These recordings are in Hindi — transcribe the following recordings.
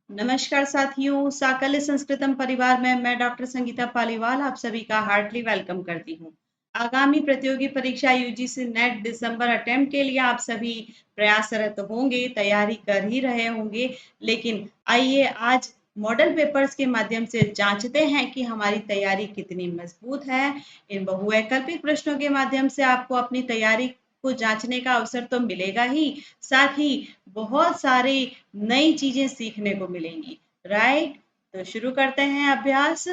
नमस्कार साथियों, साकल्य संस्कृतम परिवार में मैं डॉक्टर संगीता पालीवाल आप सभी का हार्टली वेलकम करती हूँ। आगामी प्रतियोगी परीक्षा यूजीसी नेट दिसंबर अटेम्प्ट के लिए आप सभी प्रयासरत होंगे, तैयारी कर ही रहे होंगे। लेकिन आइए आज मॉडल पेपर्स के माध्यम से जांचते हैं कि हमारी तैयारी कितनी मजबूत है। इन बहुवैकल्पिक प्रश्नों के माध्यम से आपको अपनी तैयारी को जांचने का अवसर तो मिलेगा ही, साथ ही बहुत सारी नई चीजें सीखने को मिलेंगी। राइट, तो शुरू करते हैं अभ्यास।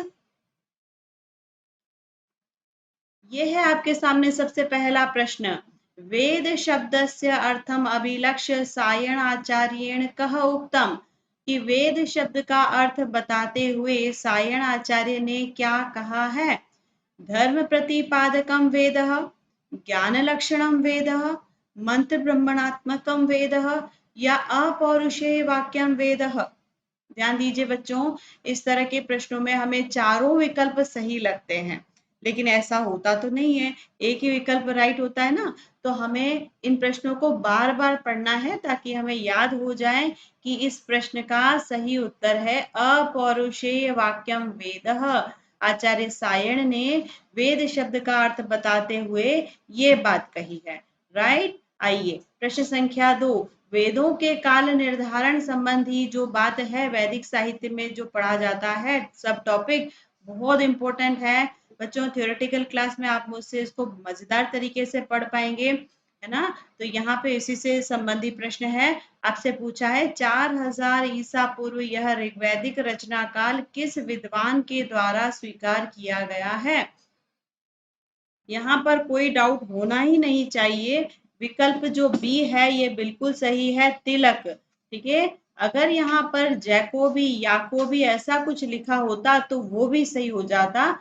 ये है आपके सामने सबसे पहला प्रश्न। वेद शब्दस्य अर्थम अभिलक्ष्य सायण आचार्येण कह उक्तम, कि वेद शब्द का अर्थ बताते हुए सायण आचार्य ने क्या कहा है। धर्म प्रतिपादकम वेदः, ज्ञान लक्षणम वेदः, मंत्र ब्रह्मणात्मकम वेदः, या अपौरुषेय वाक्यम वेदः। ध्यान दीजिए बच्चों, इस तरह के प्रश्नों में हमें चारों विकल्प सही लगते हैं, लेकिन ऐसा होता तो नहीं है, एक ही विकल्प राइट होता है ना। तो हमें इन प्रश्नों को बार बार पढ़ना है ताकि हमें याद हो जाए कि इस प्रश्न का सही उत्तर है अपौरुषेय वाक्यम वेदः। आचार्य सायण ने वेद शब्द का अर्थ बताते हुए ये बात कही है। राइट, आइए प्रश्न संख्या 2। वेदों के काल निर्धारण संबंधी जो बात है वैदिक साहित्य में जो पढ़ा जाता है, सब टॉपिक बहुत इंपॉर्टेंट है बच्चों। थ्योरेटिकल क्लास में आप मुझसे इसको मजेदार तरीके से पढ़ पाएंगे, है ना। तो यहाँ पे इसी से संबंधी प्रश्न है, आपसे पूछा है 4000 ईसा पूर्व यह ऋग्वैदिक रचना काल किस विद्वान के द्वारा स्वीकार किया गया है। यहाँ पर कोई डाउट होना ही नहीं चाहिए। विकल्प जो बी है ये बिल्कुल सही है, तिलक। ठीक है, अगर यहाँ पर जैकोबी याकोबी ऐसा कुछ लिखा होता तो वो भी सही हो जाता।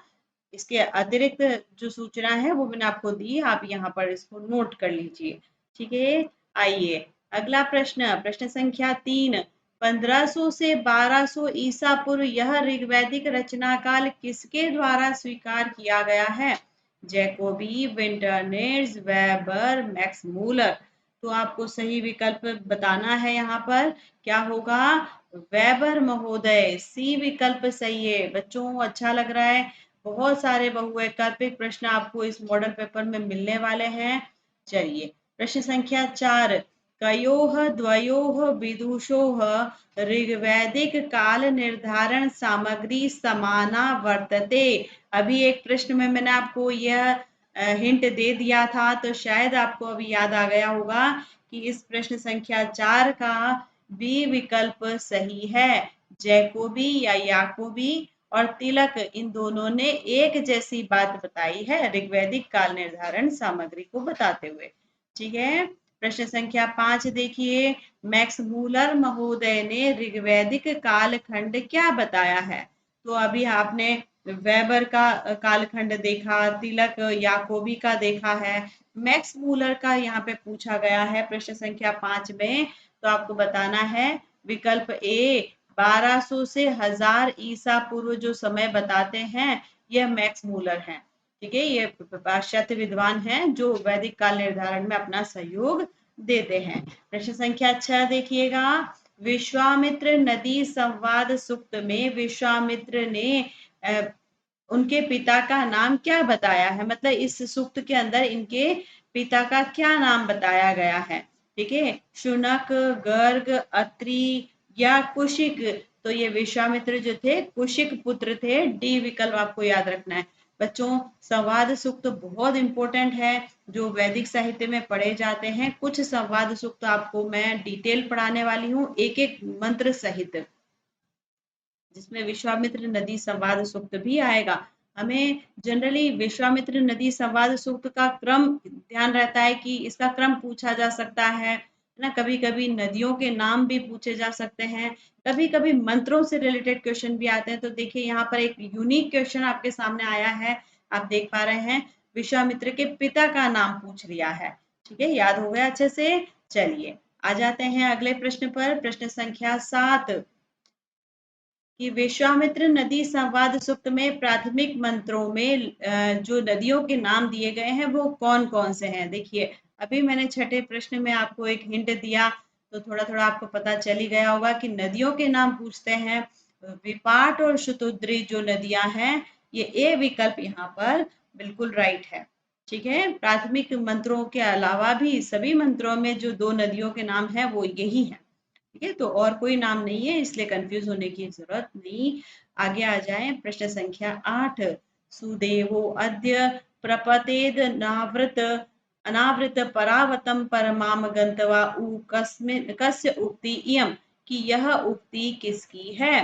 इसके अतिरिक्त जो सूचना है वो मैंने आपको दी, आप यहाँ पर इसको नोट कर लीजिए। ठीक है, आइए अगला प्रश्न, प्रश्न संख्या 3। 1500 से 1200 ईसा पूर्व यह ऋग्वैदिक रचना काल किसके द्वारा स्वीकार किया गया है। Jacobi, Winternitz, Weber, Max Muller. तो आपको सही विकल्प बताना है। यहाँ पर क्या होगा, वेबर महोदय, सी विकल्प सही है बच्चों। अच्छा लग रहा है, बहुत सारे बहुवैकल्पिक प्रश्न आपको इस मॉडल पेपर में मिलने वाले हैं। चलिए प्रश्न संख्या 4। कयोः द्वयोः विदुषोः ऋग्वैदिक काल निर्धारण सामग्री समाना वर्तते। अभी एक प्रश्न में मैंने आपको यह हिंट दे दिया था, तो शायद आपको अभी याद आ गया होगा कि इस प्रश्न संख्या 4 का बी विकल्प सही है। जैकोबी या याकोबी और तिलक इन दोनों ने एक जैसी बात बताई है ऋग्वैदिक काल निर्धारण सामग्री को बताते हुए। ठीक है, प्रश्न संख्या 5 देखिए। मैक्स मूलर महोदय ने ऋग्वैदिक कालखंड क्या बताया है। तो अभी आपने वेबर का कालखंड देखा, तिलक याकोबी का देखा है, मैक्स मूलर का यहाँ पे पूछा गया है प्रश्न संख्या 5 में। तो आपको बताना है विकल्प ए, 1200 से 1000 ईसा पूर्व जो समय बताते हैं यह मैक्स मूलर हैं। ठीक है, ये पाश्चात्य विद्वान हैं जो वैदिक काल निर्धारण में अपना सहयोग देते हैं। प्रश्न संख्या 6 देखिएगा। विश्वामित्र नदी संवाद सूक्त में विश्वामित्र ने उनके पिता का नाम क्या बताया है, मतलब इस सूक्त के अंदर इनके पिता का क्या नाम बताया गया है। ठीक है, शुनक, गर्ग, अत्रि या कुशिक। तो ये विश्वामित्र जो थे कुशिक पुत्र थे। डी विकल्प आपको याद रखना है बच्चों। संवाद सूक्त बहुत इंपॉर्टेंट है जो वैदिक साहित्य में पढ़े जाते हैं। कुछ संवाद सूक्त आपको मैं डिटेल पढ़ाने वाली हूँ, एक एक मंत्र सहित, जिसमें विश्वामित्र नदी संवाद सूक्त भी आएगा। हमें जनरली विश्वामित्र नदी संवाद सूक्त का क्रम ध्यान रहता है कि इसका क्रम पूछा जा सकता है ना। कभी कभी नदियों के नाम भी पूछे जा सकते हैं, कभी कभी मंत्रों से रिलेटेड क्वेश्चन भी आते हैं। तो देखिए यहाँ पर एक यूनिक क्वेश्चन आपके सामने आया है, आप देख पा रहे हैं, विश्वामित्र के पिता का नाम पूछ लिया है। ठीक है, याद हो गया अच्छे से। चलिए आ जाते हैं अगले प्रश्न पर, प्रश्न संख्या 7। कि विश्वामित्र नदी संवाद सूक्त में प्राथमिक मंत्रों में जो नदियों के नाम दिए गए हैं वो कौन कौन से हैं। देखिए अभी मैंने छठे प्रश्न में आपको एक हिंट दिया तो थोड़ा थोड़ा आपको पता चल ही गया होगा कि नदियों के नाम पूछते हैं। विपाट और शतुद्री जो नदियां हैं, ये ए विकल्प यहाँ पर बिल्कुल राइट है। ठीक है, प्राथमिक मंत्रों के अलावा भी सभी मंत्रों में जो 2 नदियों के नाम है वो यही है। ठीक है, तो और कोई नाम नहीं है, इसलिए कंफ्यूज होने की जरूरत नहीं। आगे आ जाए, प्रश्न संख्या 8। सुदेवो अद्य प्रपतेद नावृत अनावृत परावतम परमाम गंतवा उ कस्मिन कस्य उक्ति इयम, कि यह उक्ति किसकी है।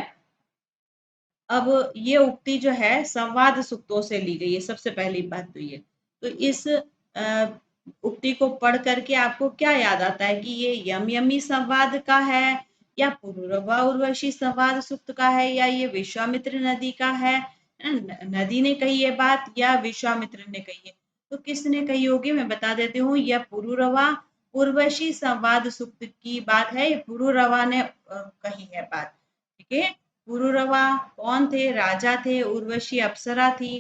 अब ये उक्ति जो है संवाद सूक्तों से ली गई है, सबसे पहली बात तो ये। तो इस उक्ति को पढ़ करके आपको क्या याद आता है कि ये यम यमी संवाद का है, या पुरुरवा उर्वशी संवाद सूक्त का है, या ये विश्वामित्र नदी का है। नदी ने कही ये बात या विश्वामित्र ने कही है? तो किसने कही होगी, मैं बता देती हूँ। यह पुरुरवा उर्वशी संवाद सूक्त की बात है, ये पुरुरवा ने कही है बात। ठीक है, पुरुरवा कौन थे, राजा थे, उर्वशी अप्सरा थी,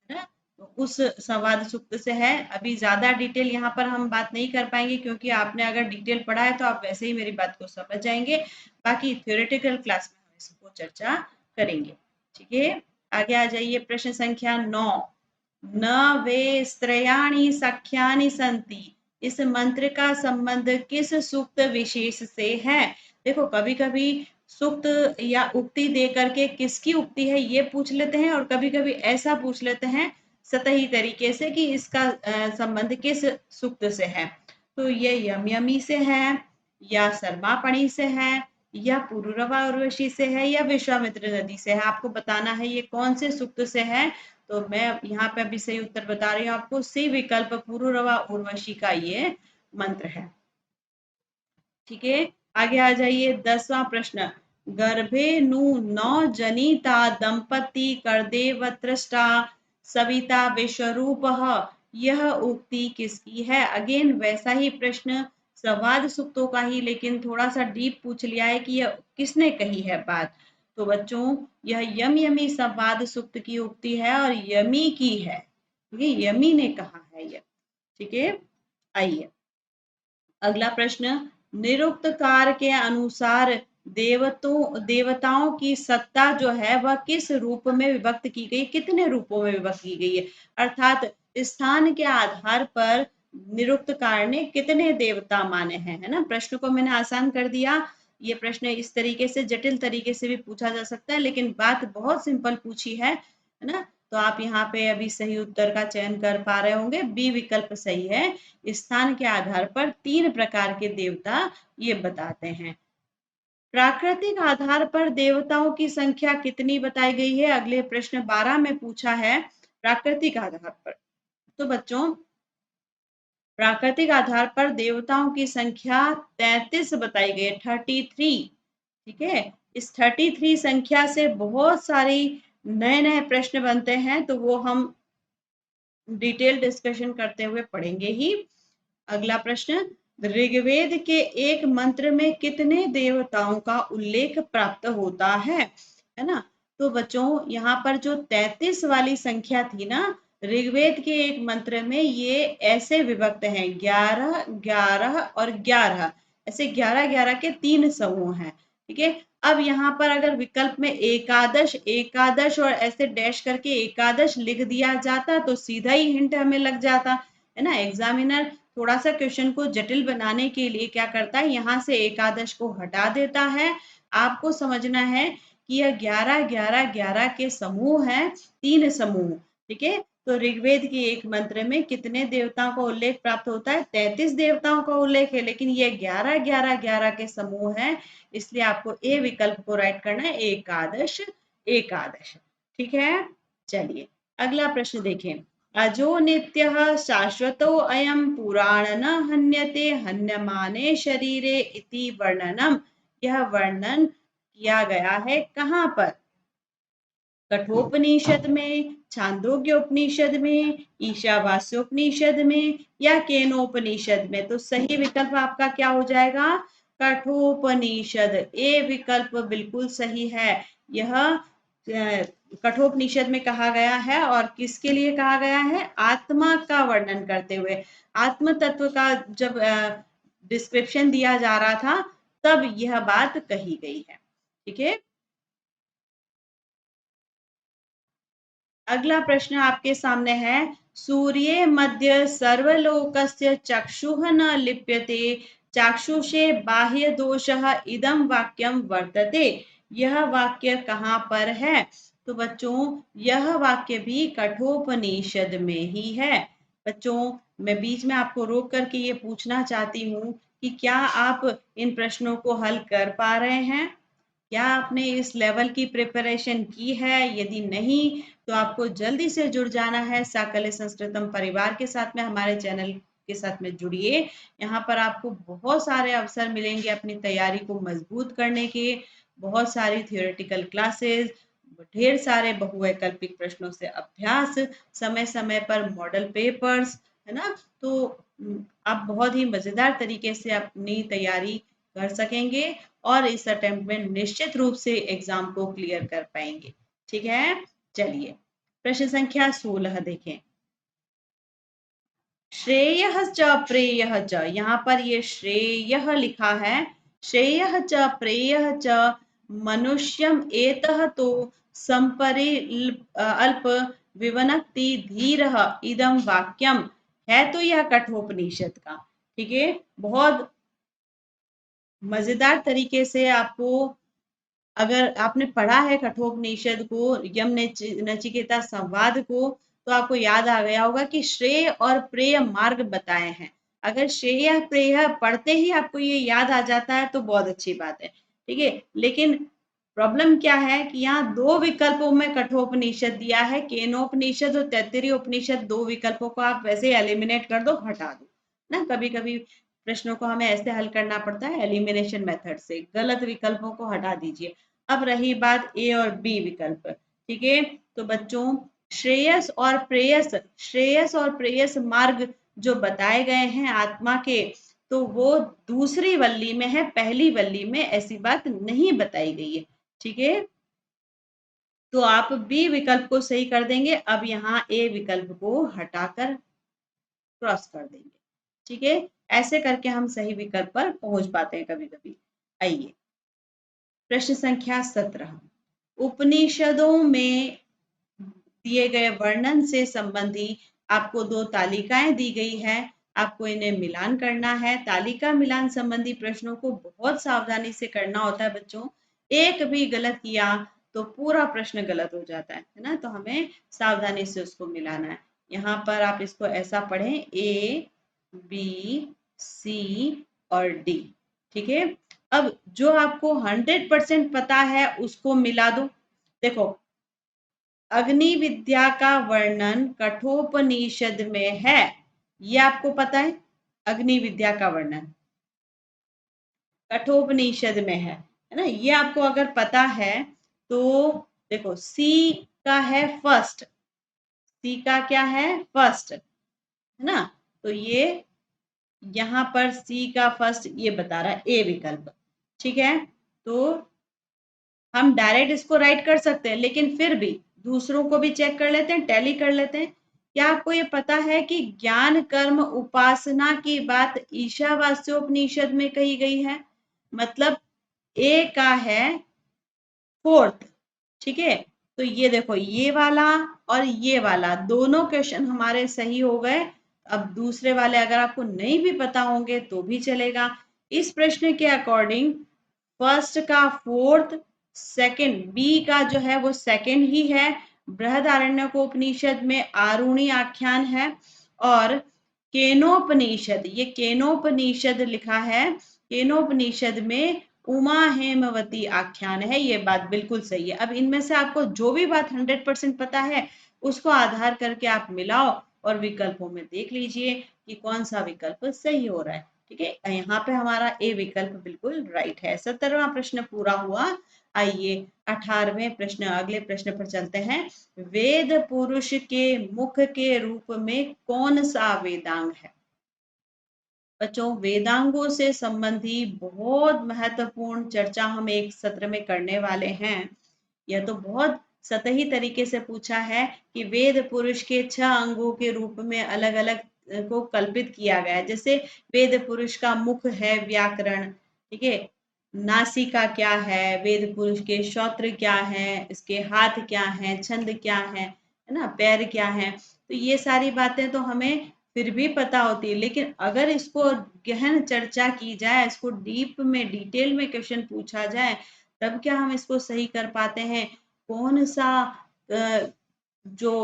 है ना। तो उस संवाद सूक्त से है। अभी ज्यादा डिटेल यहाँ पर हम बात नहीं कर पाएंगे, क्योंकि आपने अगर डिटेल पढ़ा है तो आप वैसे ही मेरी बात को समझ जाएंगे। बाकी थ्योरेटिकल क्लास में हम इसको चर्चा करेंगे। ठीक है, आगे आ जाइए, प्रश्न संख्या 9। न वे स्त्रयाणी सख्यानि संति, इस मंत्र का संबंध किस सूक्त विशेष से है। देखो, कभी कभी सूक्त या उक्ति दे करके किसकी उक्ति है ये पूछ लेते हैं, और कभी कभी ऐसा पूछ लेते हैं सतही तरीके से कि इसका संबंध किस सूक्त से है। तो ये यम यमी से है, या सर्मापणी से है, या पुरुरवा उर्वशी से है, या विश्वामित्र नदी से है। आपको बताना है ये कौन से सूक्त से है। तो मैं यहाँ पे अभी सही उत्तर बता रही हूँ आपको, सी विकल्प पुरुरवा उर्वशी का ये मंत्र है। ठीक है, आगे आ जाइए, 10वां प्रश्न। गर्भे नु नौ जनिता दंपति करदेवत्रष्टा सविता विश्वरूप, यह उक्ति किसकी है। अगेन वैसा ही प्रश्न, संवाद सूक्तों का ही, लेकिन थोड़ा सा डीप पूछ लिया है कि यह किसने कही है बात। तो बच्चों, यह यम यमी संवाद सूक्त की उक्ति है और यमी की है, ये यमी ने कहा है यह। ठीक है, आइए अगला प्रश्न। निरुक्त कार के अनुसार देवताओं की सत्ता जो है वह किस रूप में विभक्त की गई, कितने रूपों में विभक्त की गई है। अर्थात स्थान के आधार पर निरुक्त कार ने कितने देवता माने हैं, है ना। प्रश्न को मैंने आसान कर दिया। ये प्रश्न इस तरीके से, जटिल तरीके से भी पूछा जा सकता है, लेकिन बात बहुत सिंपल पूछी है ना। तो आप यहाँ पे अभी सही उत्तर का चयन कर पा रहे होंगे, बी विकल्प सही है। स्थान के आधार पर 3 प्रकार के देवता ये बताते हैं। प्राकृतिक आधार पर देवताओं की संख्या कितनी बताई गई है, अगले प्रश्न 12 में पूछा है प्राकृतिक आधार पर। तो बच्चों, प्राकृतिक आधार पर देवताओं की संख्या 33 बताई गई है, 33। ठीक है, इस 33 संख्या से बहुत सारी नए नए प्रश्न बनते हैं, तो वो हम डिटेल डिस्कशन करते हुए पढ़ेंगे ही। अगला प्रश्न, ऋग्वेद के एक मंत्र में कितने देवताओं का उल्लेख प्राप्त होता है ना। तो बच्चों, यहाँ पर जो 33 वाली संख्या थी ना, ऋग्वेद के एक मंत्र में ये ऐसे विभक्त हैं, 11 11 और 11, ऐसे 11 11 के 3 समूह हैं। ठीक है, अब यहाँ पर अगर विकल्प में एकादश एकादश और ऐसे डैश करके एकादश लिख दिया जाता तो सीधा ही हिंट हमें लग जाता, है ना। एग्जामिनर थोड़ा सा क्वेश्चन को जटिल बनाने के लिए क्या करता है, यहाँ से एकादश को हटा देता है। आपको समझना है कि यह 11 11 11 के समूह हैं, 3 समूह। ठीक है, तो ऋग्वेद के एक मंत्र में कितने देवताओं का उल्लेख प्राप्त होता है, 33 देवताओं का उल्लेख है, लेकिन ये 11 11 11 के समूह है, इसलिए आपको ए विकल्प को राइट करना है, एकादश एकादश। ठीक है, चलिए अगला प्रश्न देखें। अजो नित्यः शाश्वतो अयम पुराण न हन्यते हन्यमाने शरीरे इति वर्णनम, यह वर्णन किया गया है कहाँ पर। कठोपनिषद में, छांदोग्य उपनिषद में, ईशावास्योपनिषद में, या केनोपनिषद में। तो सही विकल्प आपका क्या हो जाएगा, कठोपनिषद। ए विकल्प बिल्कुल सही है। यह कठोपनिषद में कहा गया है, और किसके लिए कहा गया है, आत्मा का वर्णन करते हुए। आत्म तत्व का जब डिस्क्रिप्शन दिया जा रहा था तब यह बात कही गई है। ठीक है, अगला प्रश्न आपके सामने है, सूर्ये मध्य सर्वलोकस्य चक्षुः न लिप्यते चाक्षुषे बाह्य दोषः इदम वाक्यम वर्तते। यह वाक्य कहाँ पर है? तो बच्चों यह वाक्य भी कठोपनिषद में ही है। बच्चों मैं बीच में आपको रोक करके ये पूछना चाहती हूँ कि क्या आप इन प्रश्नों को हल कर पा रहे हैं? क्या आपने इस लेवल की प्रिपरेशन की है? यदि नहीं तो आपको जल्दी से जुड़ जाना है साकल्य संस्कृतम परिवार के साथ में, हमारे चैनल के साथ में जुड़िए। यहाँ पर आपको बहुत सारे अवसर मिलेंगे अपनी तैयारी को मजबूत करने के, बहुत सारी थियोरेटिकल क्लासेस, ढेर सारे बहुवैकल्पिक प्रश्नों से अभ्यास, समय समय पर मॉडल पेपर्स, है ना। तो आप बहुत ही मजेदार तरीके से अपनी तैयारी कर सकेंगे और इस अटेम्प्ट में निश्चित रूप से एग्जाम को क्लियर कर पाएंगे। ठीक है, चलिए प्रश्न संख्या 16 देखें। श्रेयः च प्रेयः च, यहाँ पर ये श्रेयः लिखा है, श्रेयः च प्रेयः च मनुष्यम एतः तो संपरि अल्प विवनक्ति धीरः इदम वाक्यम है। तो यह कठोपनिषद का, ठीक है, बहुत मजेदार तरीके से आपको, अगर आपने पढ़ा है कठोपनिषद को, यम नचिकेता संवाद को, तो आपको याद आ गया होगा कि श्रेय और प्रेय मार्ग बताए हैं। अगर श्रेय प्रेय पढ़ते ही आपको ये याद आ जाता है तो बहुत अच्छी बात है। ठीक है, लेकिन प्रॉब्लम क्या है कि यहाँ दो विकल्पों में कठोपनिषद दिया है, केनोपनिषद और तैत्तिरीय उपनिषद। दो विकल्पों को आप वैसे एलिमिनेट कर दो, हटा दो ना। कभी कभी प्रश्नों को हमें ऐसे हल करना पड़ता है एलिमिनेशन मेथड से, गलत विकल्पों को हटा दीजिए। अब रही बात ए और बी विकल्प, ठीक है। तो बच्चों श्रेयस और प्रेयस, श्रेयस और प्रेयस मार्ग जो बताए गए हैं आत्मा के, तो वो दूसरी वल्ली में है, पहली वल्ली में ऐसी बात नहीं बताई गई है। ठीक है, तो आप बी विकल्प को सही कर देंगे। अब यहाँ ए विकल्प को हटाकर क्रॉस कर देंगे। ठीक है, ऐसे करके हम सही विकल्प पर पहुंच पाते हैं कभी कभी। आइए प्रश्न संख्या 17, उपनिषदों में दिए गए वर्णन से संबंधी आपको दो तालिकाएं दी गई है, आपको इन्हें मिलान करना है। तालिका मिलान संबंधी प्रश्नों को बहुत सावधानी से करना होता है बच्चों, एक भी गलत किया तो पूरा प्रश्न गलत हो जाता है ना। तो हमें सावधानी से उसको मिलाना है। यहाँ पर आप इसको ऐसा पढ़ें, ए बी सी और डी। ठीक है, अब जो आपको 100% पता है उसको मिला दो। देखो, अग्नि विद्या का वर्णन कठोपनिषद में है, ये आपको पता है। अग्नि विद्या का वर्णन कठोपनिषद में है ना। ये आपको अगर पता है तो देखो, सी का है फर्स्ट, सी का क्या है फर्स्ट, है ना। तो ये यहाँ पर सी का फर्स्ट ये बता रहा है ए विकल्प। ठीक है, तो हम डायरेक्ट इसको राइट कर सकते हैं, लेकिन फिर भी दूसरों को भी चेक कर लेते हैं, टैली कर लेते हैं। क्या आपको ये पता है कि ज्ञान कर्म उपासना की बात ईशावास्योपनिषद में कही गई है? मतलब ए का है फोर्थ। ठीक है, तो ये देखो, ये वाला और ये वाला दोनों क्वेश्चन हमारे सही हो गए। अब दूसरे वाले अगर आपको नहीं भी पता होंगे तो भी चलेगा। इस प्रश्न के अकॉर्डिंग फर्स्ट का फोर्थ, सेकंड बी का जो है वो सेकंड ही है। बृहदारण्यकोपनिषद में आरुणी आख्यान है, और केनोपनिषद, ये केनोपनिषद लिखा है, केनोपनिषद में उमा हेमवती आख्यान है। ये बात बिल्कुल सही है। अब इनमें से आपको जो भी बात 100% पता है उसको आधार करके आप मिलाओ और विकल्पों में देख लीजिए कि कौन सा विकल्प सही हो रहा है। ठीक है, यहाँ पे हमारा ए विकल्प बिल्कुल राइट है। 17वां प्रश्न पूरा हुआ। आइए 18वें प्रश्न, अगले प्रश्न पर चलते हैं। वेद पुरुष के मुख के रूप में कौन सा वेदांग है? बच्चों वेदांगों से संबंधी बहुत महत्वपूर्ण चर्चा हम एक सत्र में करने वाले हैं। यह तो बहुत सतही तरीके से पूछा है कि वेद पुरुष के 6 अंगों के रूप में अलग अलग को कल्पित किया गया है। जैसे वेद पुरुष का मुख है व्याकरण, ठीक है, नासिका क्या है, वेद पुरुष के श्रोत्र क्या है, इसके हाथ क्या है, छंद क्या है ना, पैर क्या है। तो ये सारी बातें तो हमें फिर भी पता होती है, लेकिन अगर इसको गहन चर्चा की जाए, इसको डीप में डिटेल में क्वेश्चन पूछा जाए, तब क्या हम इसको सही कर पाते हैं। कौन सा जो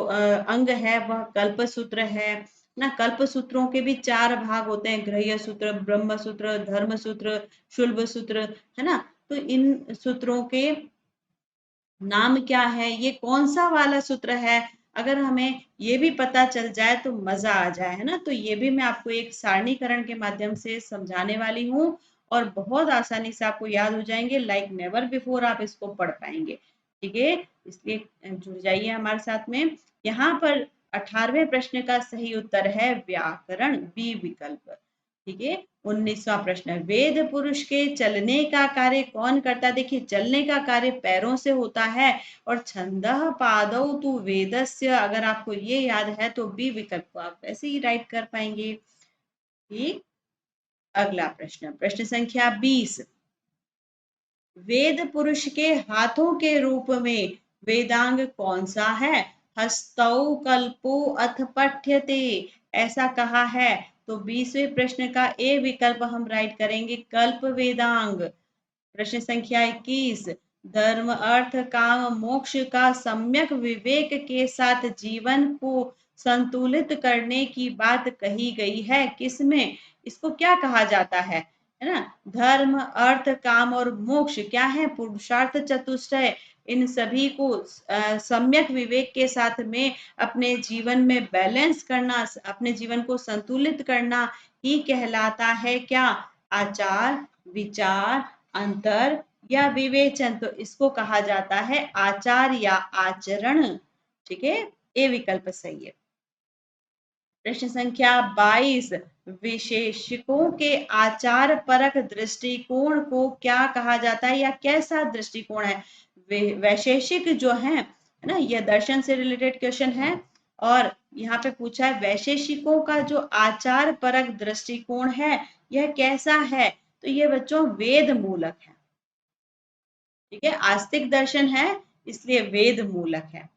अंग है वह कल्प सूत्र है ना। कल्प सूत्रों के भी 4 भाग होते हैं, गृह्य सूत्र, ब्रह्म सूत्र, धर्म सूत्र, शुल्ब सूत्र, है ना। तो इन सूत्रों के नाम क्या है, ये कौन सा वाला सूत्र है, अगर हमें ये भी पता चल जाए तो मजा आ जाए, है ना। तो ये भी मैं आपको एक सारणीकरण के माध्यम से समझाने वाली हूँ, और बहुत आसानी से आपको याद हो जाएंगे, लाइक नेवर बिफोर आप इसको पढ़ पाएंगे। ठीक है, इसलिए जुड़ जाइए हमारे साथ में। यहाँ पर 18वें प्रश्न का सही उत्तर है व्याकरण, बी विकल्प। ठीक है, 19वां प्रश्न, वेद पुरुष के चलने का कार्य कौन करता है। देखिए, चलने का कार्य पैरों से होता है, और छंदः पादौ तु वेदस्य, अगर आपको ये याद है तो बी विकल्प को आप ऐसे ही राइट कर पाएंगे। ठीक, अगला प्रश्न, प्रश्न संख्या 20, वेद पुरुष के हाथों के रूप में वेदांग कौन सा है। हस्तौ कल्पो अथ पठ्यते, ऐसा कहा है, तो 20वें प्रश्न का ए विकल्प हम राइट करेंगे, कल्प वेदांग। प्रश्न संख्या 21, धर्म अर्थ काम मोक्ष का सम्यक विवेक के साथ जीवन को संतुलित करने की बात कही गई है, किसमें। इसको क्या कहा जाता है ना। धर्म अर्थ काम और मोक्ष क्या है, पुरुषार्थ चतुष्टय। इन सभी को सम्यक विवेक के साथ में अपने जीवन में बैलेंस करना, अपने जीवन को संतुलित करना ही कहलाता है क्या, आचार, विचार, अंतर या विवेचन। तो इसको कहा जाता है आचार या आचरण। ठीक है, ए विकल्प सही है। प्रश्न संख्या 22, विशेषकों के आचार परक दृष्टिकोण को क्या कहा जाता है, या कैसा दृष्टिकोण है। वैशेषिक जो है ना, यह दर्शन से रिलेटेड क्वेश्चन है, और यहाँ पे पूछा है वैशेषिकों का जो आचार परक दृष्टिकोण है यह कैसा है। तो ये बच्चों वेद मूलक है। ठीक है, आस्तिक दर्शन है, इसलिए वेद मूलक है।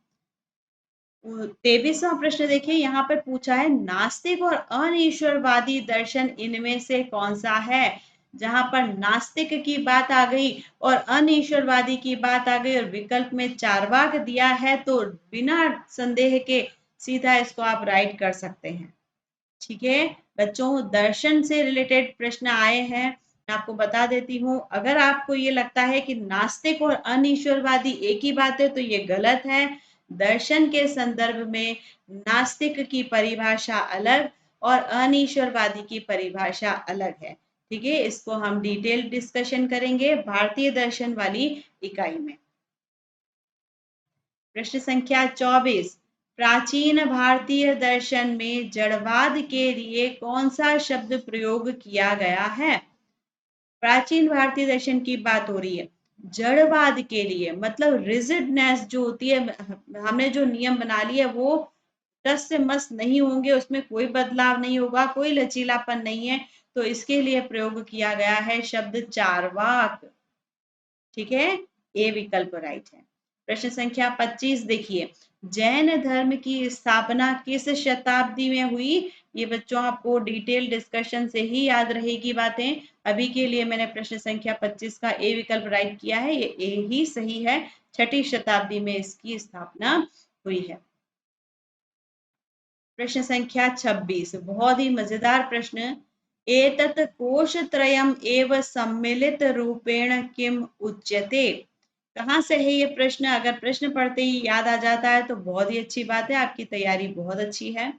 23वां प्रश्न देखिए, यहाँ पर पूछा है नास्तिक और अनिश्वरवादी दर्शन इनमें से कौन सा है। जहां पर नास्तिक की बात आ गई और अनिश्वरवादी की बात आ गई और विकल्प में चार्वाक दिया है, तो बिना संदेह के सीधा इसको आप राइट कर सकते हैं। ठीक है बच्चों, दर्शन से रिलेटेड प्रश्न आए हैं, मैं आपको बता देती हूँ। अगर आपको ये लगता है कि नास्तिक और अनिश्वरवादी एक ही बात है, तो ये गलत है। दर्शन के संदर्भ में नास्तिक की परिभाषा अलग और अनिश्वरवादी की परिभाषा अलग है। ठीक है, इसको हम डिटेल डिस्कशन करेंगे भारतीय दर्शन वाली इकाई में। प्रश्न संख्या 24, प्राचीन भारतीय दर्शन में जड़वाद के लिए कौन सा शब्द प्रयोग किया गया है। प्राचीन भारतीय दर्शन की बात हो रही है, जड़वाद के लिए मतलब रिजिडनेस जो होती है, हमने जो नियम बना लिया वो टस से मस नहीं होंगे, उसमें कोई बदलाव नहीं होगा, कोई लचीलापन नहीं है, तो इसके लिए प्रयोग किया गया है शब्द चारवाक। ठीक है, ए विकल्प राइट है। प्रश्न संख्या 25 देखिए, जैन धर्म की स्थापना किस शताब्दी में हुई। ये बच्चों आपको डिटेल डिस्कशन से ही याद रहेगी बातें। अभी के लिए मैंने प्रश्न संख्या 25 का ए विकल्प राइट किया है, ये ए ही सही है। 6ठी शताब्दी में इसकी स्थापना हुई है। प्रश्न संख्या 26, बहुत ही मजेदार प्रश्न, एतत् कोशत्रयम् एव सम्मिलित रूपेण किम उच्यते। कहाँ से है ये प्रश्न। अगर प्रश्न पढ़ते ही याद आ जाता है तो बहुत ही अच्छी बात है, आपकी तैयारी बहुत अच्छी है।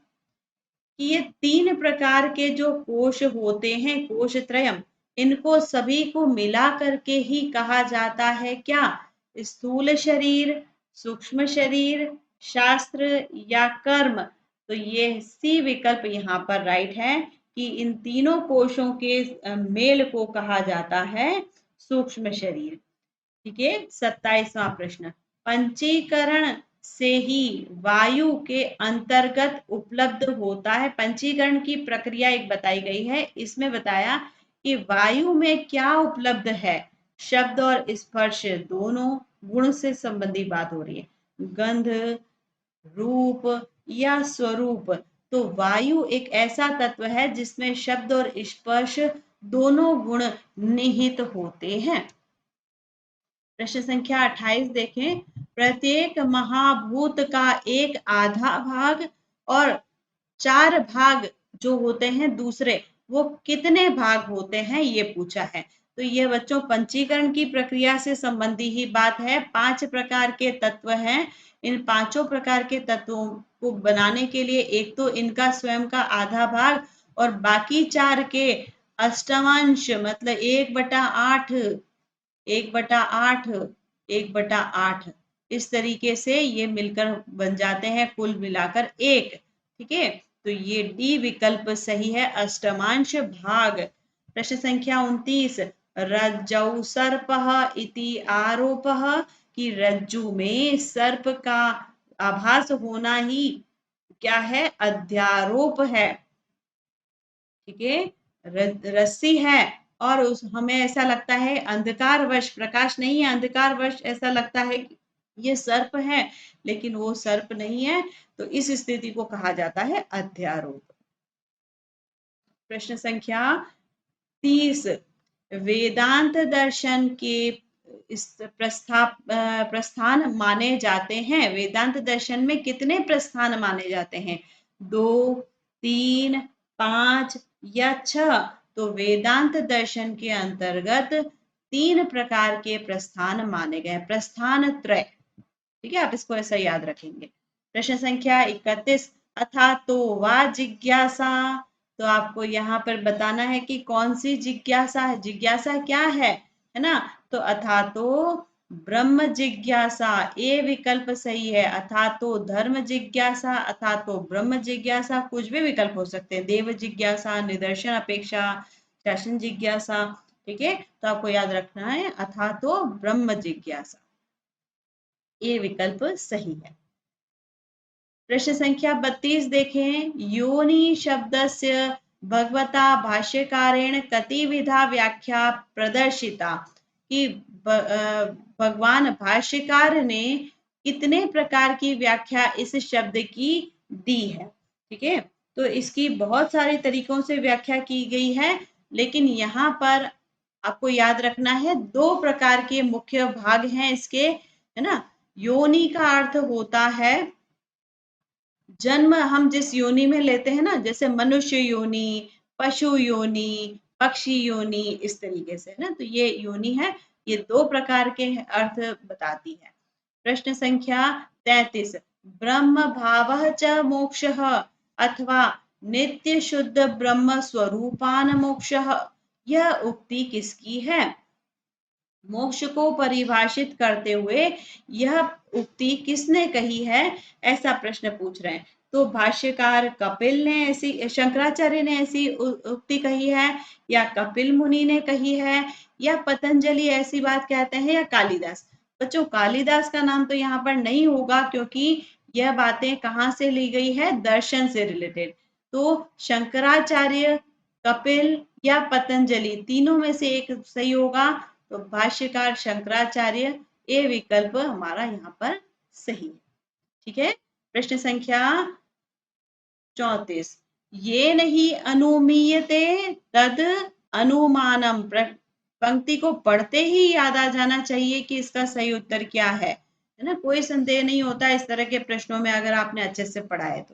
कि ये 3 प्रकार के जो कोश होते हैं, कोश त्रयम, इनको सभी को मिला करके ही कहा जाता है क्या, स्थूल शरीर, सूक्ष्म शरीर, शास्त्र या कर्म। तो ये सी विकल्प यहाँ पर राइट है कि इन तीनों कोशों के मेल को कहा जाता है सूक्ष्म शरीर। ठीक है, 27वां प्रश्न, पंचीकरण से ही वायु के अंतर्गत उपलब्ध होता है। पंचीकरण की प्रक्रिया एक बताई गई है, इसमें बताया कि वायु में क्या उपलब्ध है, शब्द और स्पर्श दोनों गुण से संबंधी बात हो रही है, गंध, रूप या स्वरूप। तो वायु एक ऐसा तत्व है जिसमें शब्द और स्पर्श दोनों गुण निहित होते हैं। प्रश्न संख्या 28 देखें। प्रत्येक महाभूत का एक आधा भाग और 4 भाग जो होते हैं दूसरे, वो कितने भाग होते हैं, ये पूछा है। तो ये बच्चों पंचीकरण की प्रक्रिया से संबंधी ही बात है। 5 प्रकार के तत्व हैं। इन पांचों प्रकार के तत्वों को बनाने के लिए एक तो इनका स्वयं का आधा भाग और बाकी 4 के अष्टमांश, मतलब 1/8, 1/8, 1/8, इस तरीके से ये मिलकर बन जाते हैं कुल मिलाकर 1। ठीक है, तो ये डी विकल्प सही है, अष्टमांश भाग। प्रश्न संख्या 29। रज्जौ सर्पः इति आरोपः, कि रज्जु में सर्प का आभास होना ही क्या है, अध्यारोप है। ठीक है, रस्सी है और उस हमें ऐसा लगता है अंधकारवश, प्रकाश नहीं है, अंधकारवश ऐसा लगता है कि ये सर्प है, लेकिन वो सर्प नहीं है। तो इस स्थिति को कहा जाता है अध्यारोप। प्रश्न संख्या 30। वेदांत दर्शन के प्रस्थान माने जाते हैं। वेदांत दर्शन में कितने प्रस्थान माने जाते हैं, 2, 3, 5 या 6? तो वेदांत दर्शन के अंतर्गत 3 प्रकार के प्रस्थान माने गए, प्रस्थान त्रय। ठीक है, आप इसको ऐसा याद रखेंगे। प्रश्न संख्या 31। अथा तो वा जिज्ञासा, तो आपको यहाँ पर बताना है कि कौन सी जिज्ञासा है, जिज्ञासा क्या है ना। तो अथा तो ब्रह्म जिज्ञासा, ए विकल्प सही है। अथा तो धर्म जिज्ञासा, अथा तो ब्रह्म जिज्ञासा, कुछ भी विकल्प हो सकते हैं, देव जिज्ञासा, निदर्शन अपेक्षा, शासन जिज्ञासा। ठीक है, तो आपको याद रखना है अथा तो ब्रह्म जिज्ञासा, ये विकल्प सही है। प्रश्न संख्या 32 देखें। योनि शब्दस्य भगवता भाष्यकारेण कतिविधा व्याख्या प्रदर्शिता, कि भगवान भाष्यकार ने कितने प्रकार की व्याख्या इस शब्द की दी है। ठीक है, तो इसकी बहुत सारे तरीकों से व्याख्या की गई है, लेकिन यहाँ पर आपको याद रखना है 2 प्रकार के मुख्य भाग हैं इसके, है ना। योनि का अर्थ होता है जन्म, हम जिस योनि में लेते हैं ना, जैसे मनुष्य योनि, पशु योनि, पक्षी योनि, इस तरीके से ना, तो ये योनि है, ये 2 प्रकार के अर्थ बताती है। प्रश्न संख्या 33। ब्रह्म भावः च मोक्षः अथवा नित्य शुद्ध ब्रह्म स्वरूपान मोक्षः, यह उक्ति किसकी है? मोक्ष को परिभाषित करते हुए यह उक्ति किसने कही है, ऐसा प्रश्न पूछ रहे हैं। तो भाष्यकार कपिल ने ऐसी, शंकराचार्य ने ऐसी उक्ति कही है, या कपिल मुनि ने कही है, या पतंजलि ऐसी बात कहते हैं, या कालिदास? बच्चों कालिदास का नाम तो यहाँ पर नहीं होगा, क्योंकि यह बातें कहाँ से ली गई है, दर्शन से रिलेटेड। तो शंकराचार्य, कपिल या पतंजलि, तीनों में से एक सही होगा। तो भाष्यकार शंकराचार्य, ये विकल्प हमारा यहाँ पर सही है। ठीक है, प्रश्न संख्या 34। ये नहीं अनुमीयते तद अनुमानम, पंक्ति को पढ़ते ही याद आ जाना चाहिए कि इसका सही उत्तर क्या है ना। कोई संदेह नहीं होता इस तरह के प्रश्नों में, अगर आपने अच्छे से पढ़ा है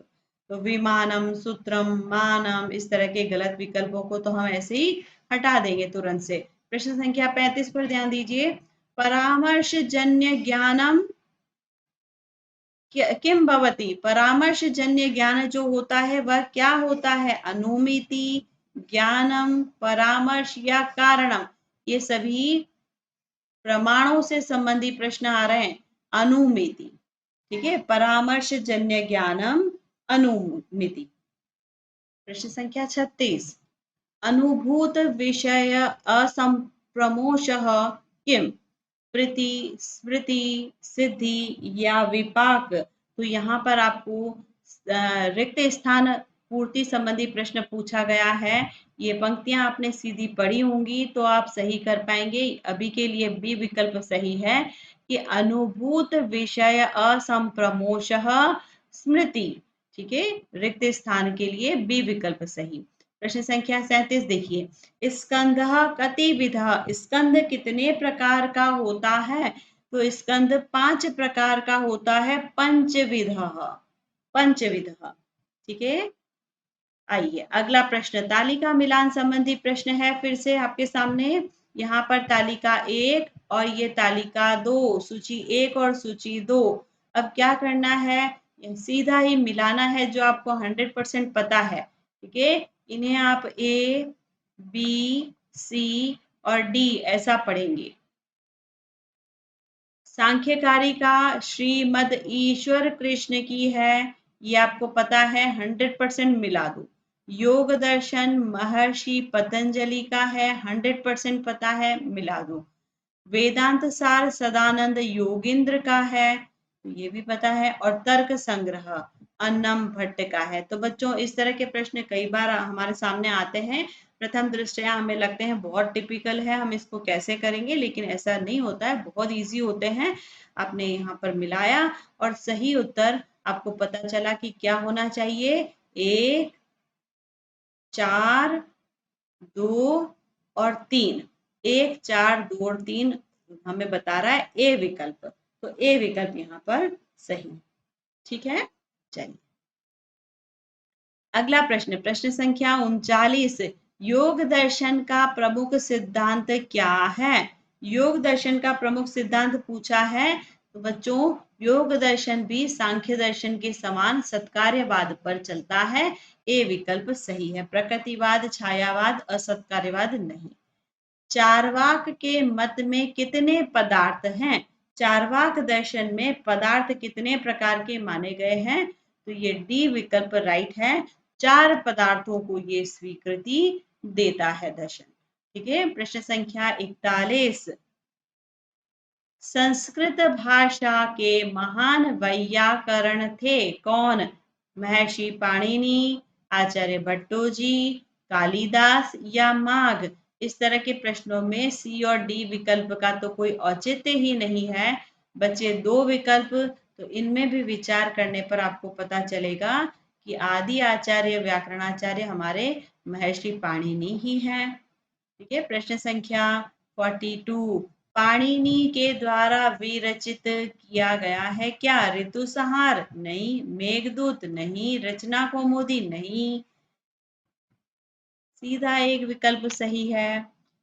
तो विमानम, सूत्रम, मानम, इस तरह के गलत विकल्पों को तो हम ऐसे ही हटा देंगे तुरंत से। प्रश्न संख्या 35 पर ध्यान दीजिए। परामर्श जन्य ज्ञानम किम भवति, परामर्श जन्य ज्ञान जो होता है वह क्या होता है? अनुमिति, ज्ञानम, परामर्श या कारणम। ये सभी प्रमाणों से संबंधी प्रश्न आ रहे हैं। अनुमिति, ठीक है, परामर्श जन्य ज्ञानम, अनुमिति। प्रश्न संख्या 36। अनुभूत विषय असंप्रमोशः किम, प्रीति, स्मृति, सिद्धि या विपाक? तो यहाँ पर आपको रिक्त स्थान पूर्ति संबंधी प्रश्न पूछा गया है। ये पंक्तियां आपने सीधी पढ़ी होंगी तो आप सही कर पाएंगे। अभी के लिए बी विकल्प सही है कि अनुभूत विषय असंप्रमोशः स्मृति। ठीक है, रिक्त स्थान के लिए बी विकल्प सही। प्रश्न संख्या 37 देखिए, स्कंद कतिविध, स्कंद कितने प्रकार का होता है? तो स्कंद 5 प्रकार का होता है, पंचविध, पंचविध। ठीक है, आइए अगला प्रश्न तालिका मिलान संबंधी प्रश्न है फिर से आपके सामने। यहाँ पर तालिका 1 और ये तालिका 2, सूची 1 और सूची 2। अब क्या करना है, सीधा ही मिलाना है जो आपको 100% पता है। ठीक है, इन्हें आप ए, बी, सी और डी ऐसा पढ़ेंगे। सांख्यकारिका श्रीमद ईश्वर कृष्ण की है, ये आपको पता है, 100% मिला दो। योग दर्शन महर्षि पतंजलि का है, 100% पता है, मिला दो। वेदांत सार सदानंद योगेंद्र का है, तो ये भी पता है। और तर्क संग्रह अन्नम भट्ट का है। तो बच्चों इस तरह के प्रश्न कई बार हमारे सामने आते हैं, प्रथम दृष्टया हमें लगते हैं बहुत टिपिकल है, हम इसको कैसे करेंगे, लेकिन ऐसा नहीं होता है, बहुत इजी होते हैं। आपने यहाँ पर मिलाया और सही उत्तर आपको पता चला कि क्या होना चाहिए, 1, 4, 2 और 3। 1, 4, 2 और 3 हमें बता रहा है ए विकल्प, तो ए विकल्प यहाँ पर सही। ठीक है, चलिए अगला प्रश्न, प्रश्न संख्या 39, योग दर्शन का प्रमुख सिद्धांत क्या है? योग दर्शन का प्रमुख सिद्धांत पूछा है, तो बच्चों योग दर्शन भी सांख्य दर्शन के समान सत्कार्यवाद पर चलता है, ए विकल्प सही है। प्रकृतिवाद, छायावाद, असत्कार्यवाद नहीं। चार्वाक के मत में कितने पदार्थ हैं? चार्वाक दर्शन में पदार्थ कितने प्रकार के माने गए हैं? तो ये डी विकल्प राइट है, 4 पदार्थों को ये स्वीकृति देता है दर्शन। ठीक है, प्रश्न संख्या 41, संस्कृत भाषा के महान वैयाकरण थे कौन? महर्षि पाणिनि, आचार्य भट्टोजी, कालिदास या माघ? इस तरह के प्रश्नों में सी और डी विकल्प का तो कोई औचित्य ही नहीं है। बचे 2 विकल्प, तो इनमें भी विचार करने पर आपको पता चलेगा कि आदि आचार्य व्याकरणाचार्य हमारे महर्षि पाणिनि ही हैं। ठीक है, प्रश्न संख्या 42, पाणिनि के द्वारा विरचित किया गया है क्या? ऋतुसंहार नहीं, मेघदूत नहीं, रचना कौमुदी नहीं, सीधा एक विकल्प सही है।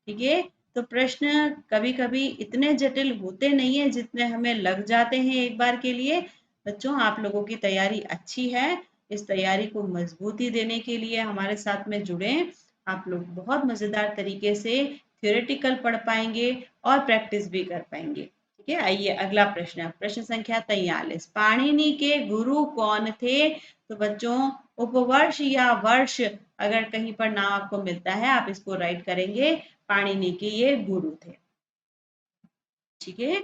ठीक है, तो प्रश्न कभी कभी इतने जटिल होते नहीं है जितने हमें लग जाते हैं एक बार के लिए। बच्चों आप लोगों की तैयारी अच्छी है, इस तैयारी को मजबूती देने के लिए हमारे साथ में जुड़े। आप लोग बहुत मजेदार तरीके से थ्योरेटिकल पढ़ पाएंगे और प्रैक्टिस भी कर पाएंगे। ठीक है, आइए अगला प्रश्न, प्रश्न संख्या 43, पाणिनि के गुरु कौन थे? तो बच्चों उपवर्ष या वर्ष अगर कहीं पर नाम आपको मिलता है आप इसको राइट करेंगे, पाणिनि के ये गुरु थे। ठीक है,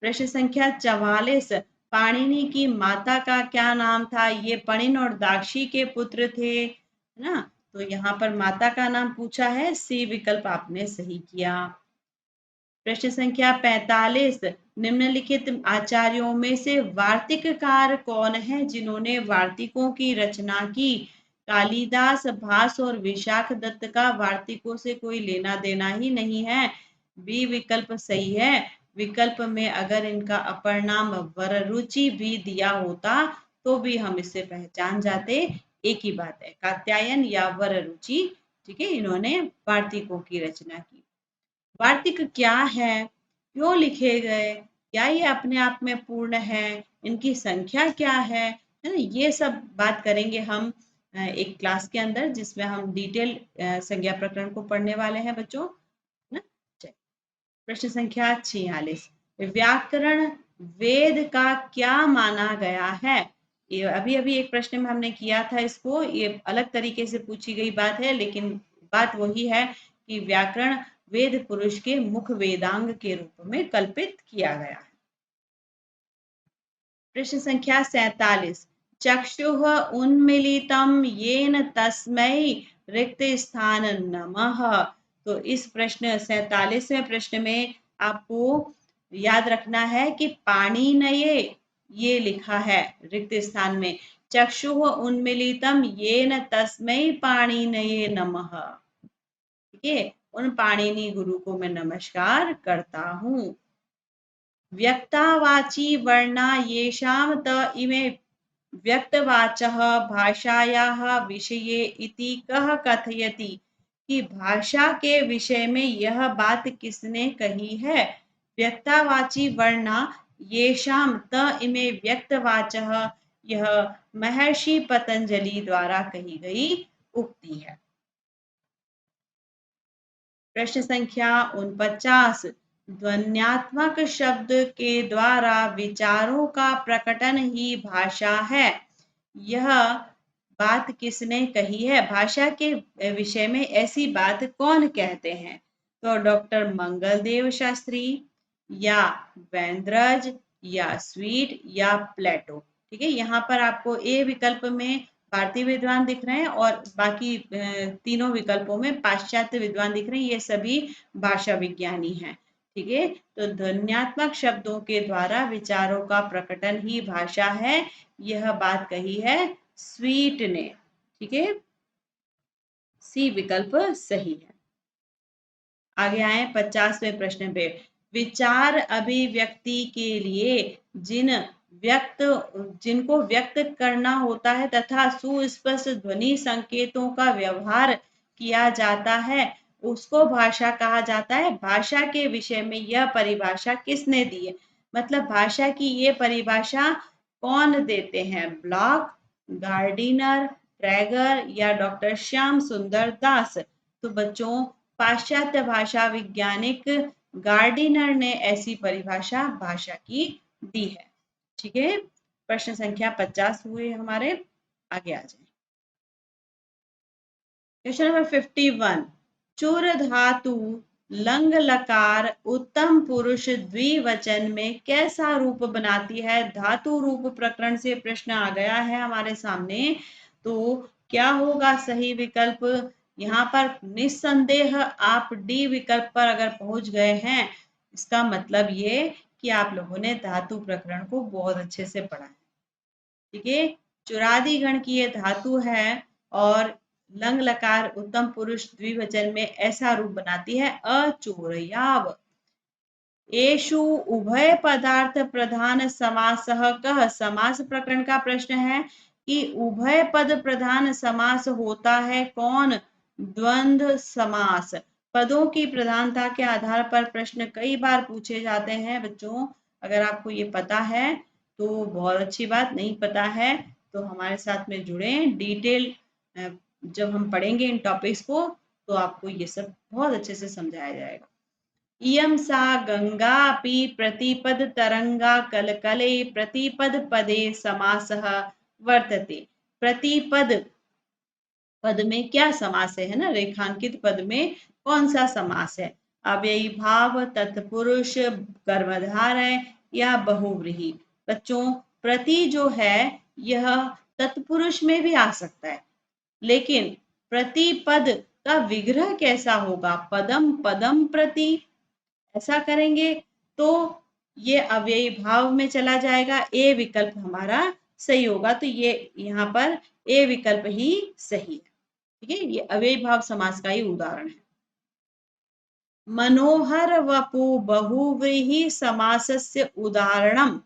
प्रश्न संख्या 44, पाणिनि की माता का क्या नाम था? ये पणिन और दाक्षी के पुत्र थे, है ना? तो यहाँ पर माता का नाम पूछा है, सी विकल्प आपने सही किया। प्रश्न संख्या 45, निम्नलिखित आचार्यों में से वार्तिककार कौन है जिन्होंने वार्तिकों की रचना की? कालिदास, भास और विशाख दत्त का वार्तिकों से कोई लेना देना ही नहीं है, बी विकल्प सही है। विकल्प में अगर इनका अपर नाम वररुचि भी दिया होता तो भी हम इससे पहचान जाते, एक ही बात है, कात्यायन या वररुचि। ठीक है, इन्होंने वार्तिकों की रचना की। वार्तिक क्या है, क्यों लिखे गए, क्या ये अपने आप में पूर्ण है, इनकी संख्या क्या है ना, ये सब बात करेंगे हम एक क्लास के अंदर जिसमें हम डिटेल संज्ञा प्रकरण को पढ़ने वाले हैं बच्चों ना। प्रश्न संख्या 46, व्याकरण वेद का क्या माना गया है? ये अभी अभी एक प्रश्न में हमने किया था इसको, ये अलग तरीके से पूछी गई बात है, लेकिन बात वही है कि व्याकरण वेद पुरुष के मुख वेदांग के रूप में कल्पित किया गया है। प्रश्न संख्या 47, चक्षुः उन्मीलितं येन तस्मै रिक्त स्थान नमः। तो इस प्रश्न 47वें प्रश्न में आपको याद रखना है कि पानी नये ये लिखा है रिक्त स्थान में, चक्षुः उन्मीलितम येन तस्मै पाणिनये नमः। ठीक है, उन पाणिनि गुरु को मैं नमस्कार करता हूँ। व्यक्तावाची वर्णा येषां त इमे व्यक्तवाचः भाषायाः विषये इति कः कथयति, कि भाषा के विषय में यह बात किसने कही है। व्यक्तावाची वर्णा येषां त इमे व्यक्तवाचः, यह महर्षि पतंजलि द्वारा कही गई उक्ति है। प्रश्न संख्या 49, ध्वन्यात्मक शब्द के द्वारा विचारों का प्रकटन ही भाषा है, यह बात किसने कही है। भाषा के विषय में ऐसी बात कौन कहते हैं। तो डॉक्टर मंगलदेव शास्त्री या वेंद्रज या स्वीट या प्लेटो। ठीक है, यहाँ पर आपको ए विकल्प में भारतीय विद्वान दिख रहे हैं और बाकी तीनों विकल्पों में पाश्चात्य विद्वान दिख रहे हैं, ये सभी भाषा विज्ञानी हैं। ठीक है, तो ध्वन्यात्मक शब्दों के द्वारा विचारों का प्रकटन ही भाषा है, यह बात कही है स्वीट ने। ठीक है, सी विकल्प सही है। आगे आए 50वें प्रश्न पे। विचार अभिव्यक्ति के लिए जिनको व्यक्त करना होता है तथा सुस्पष्ट ध्वनि संकेतों का व्यवहार किया जाता है, उसको भाषा कहा जाता है। भाषा के विषय में यह परिभाषा किसने दी है, मतलब भाषा की ये परिभाषा कौन देते हैं। ब्लॉक, गार्डिनर, ट्रैगर या डॉक्टर श्याम सुंदर दास। तो बच्चों, पाश्चात्य भाषा वैज्ञानिक गार्डिनर ने ऐसी परिभाषा भाषा की दी है। ठीक है, प्रश्न संख्या 50 हुए हमारे। आगे आ जाए। क्वेश्चन नंबर 51, चुर धातु लंग लकार उत्तम पुरुष द्विवचन में कैसा रूप बनाती है। धातु रूप प्रकरण से प्रश्न आ गया है हमारे सामने, तो क्या होगा सही विकल्प। यहाँ पर निस्संदेह आप डी विकल्प पर अगर पहुंच गए हैं, इसका मतलब ये कि आप लोगों ने धातु प्रकरण को बहुत अच्छे से पढ़ा है। ठीक है, चुरादी गण की ये धातु है और लंग लकार उत्तम पुरुष द्विवचन में ऐसा रूप बनाती है अचोरयाव। एषु उभय पदार्थ प्रधान समासः कः। समास प्रकरण का प्रश्न है कि उभय पद प्रधान समास होता है कौन। द्वंद्व समास। पदों की प्रधानता के आधार पर प्रश्न कई बार पूछे जाते हैं बच्चों। अगर आपको ये पता है तो बहुत अच्छी बात, नहीं पता है तो हमारे साथ में जुड़े। डिटेल जब हम पढ़ेंगे इन टॉपिक्स को तो आपको ये सब बहुत अच्छे से समझाया जाएगा। इयं सा गंगा अपि प्रतिपद तरंगा कलकले प्रतिपद पदे समासः वर्तते। प्रतिपद पद में क्या समास है ना, रेखांकित पद में कौन सा समास है। अव्ययी भाव, तत्पुरुष, कर्मधारय या बहुव्रीहि। बच्चों, प्रति जो है यह तत्पुरुष में भी आ सकता है, लेकिन प्रतिपद का विग्रह कैसा होगा। पदम पदम प्रति ऐसा करेंगे तो ये अव्ययी भाव में चला जाएगा। ए विकल्प हमारा सही होगा, तो ये यहाँ पर ए विकल्प ही सही है। ठीक है, ये अव्ययी भाव समास का ही उदाहरण है। मनोहर वपु बहुव्रीहि समासस्य उदाहरणम,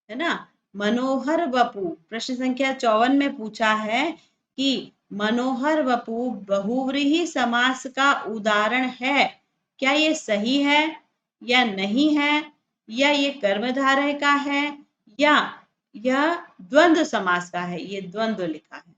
है ना। मनोहर वपु प्रश्न संख्या 54 में पूछा है कि मनोहर वपु बहुव्रीहि समास का उदाहरण है, क्या ये सही है या नहीं है, या ये कर्मधारय का है, या यह द्वंद्व समास का है। ये द्वंद्व लिखा है,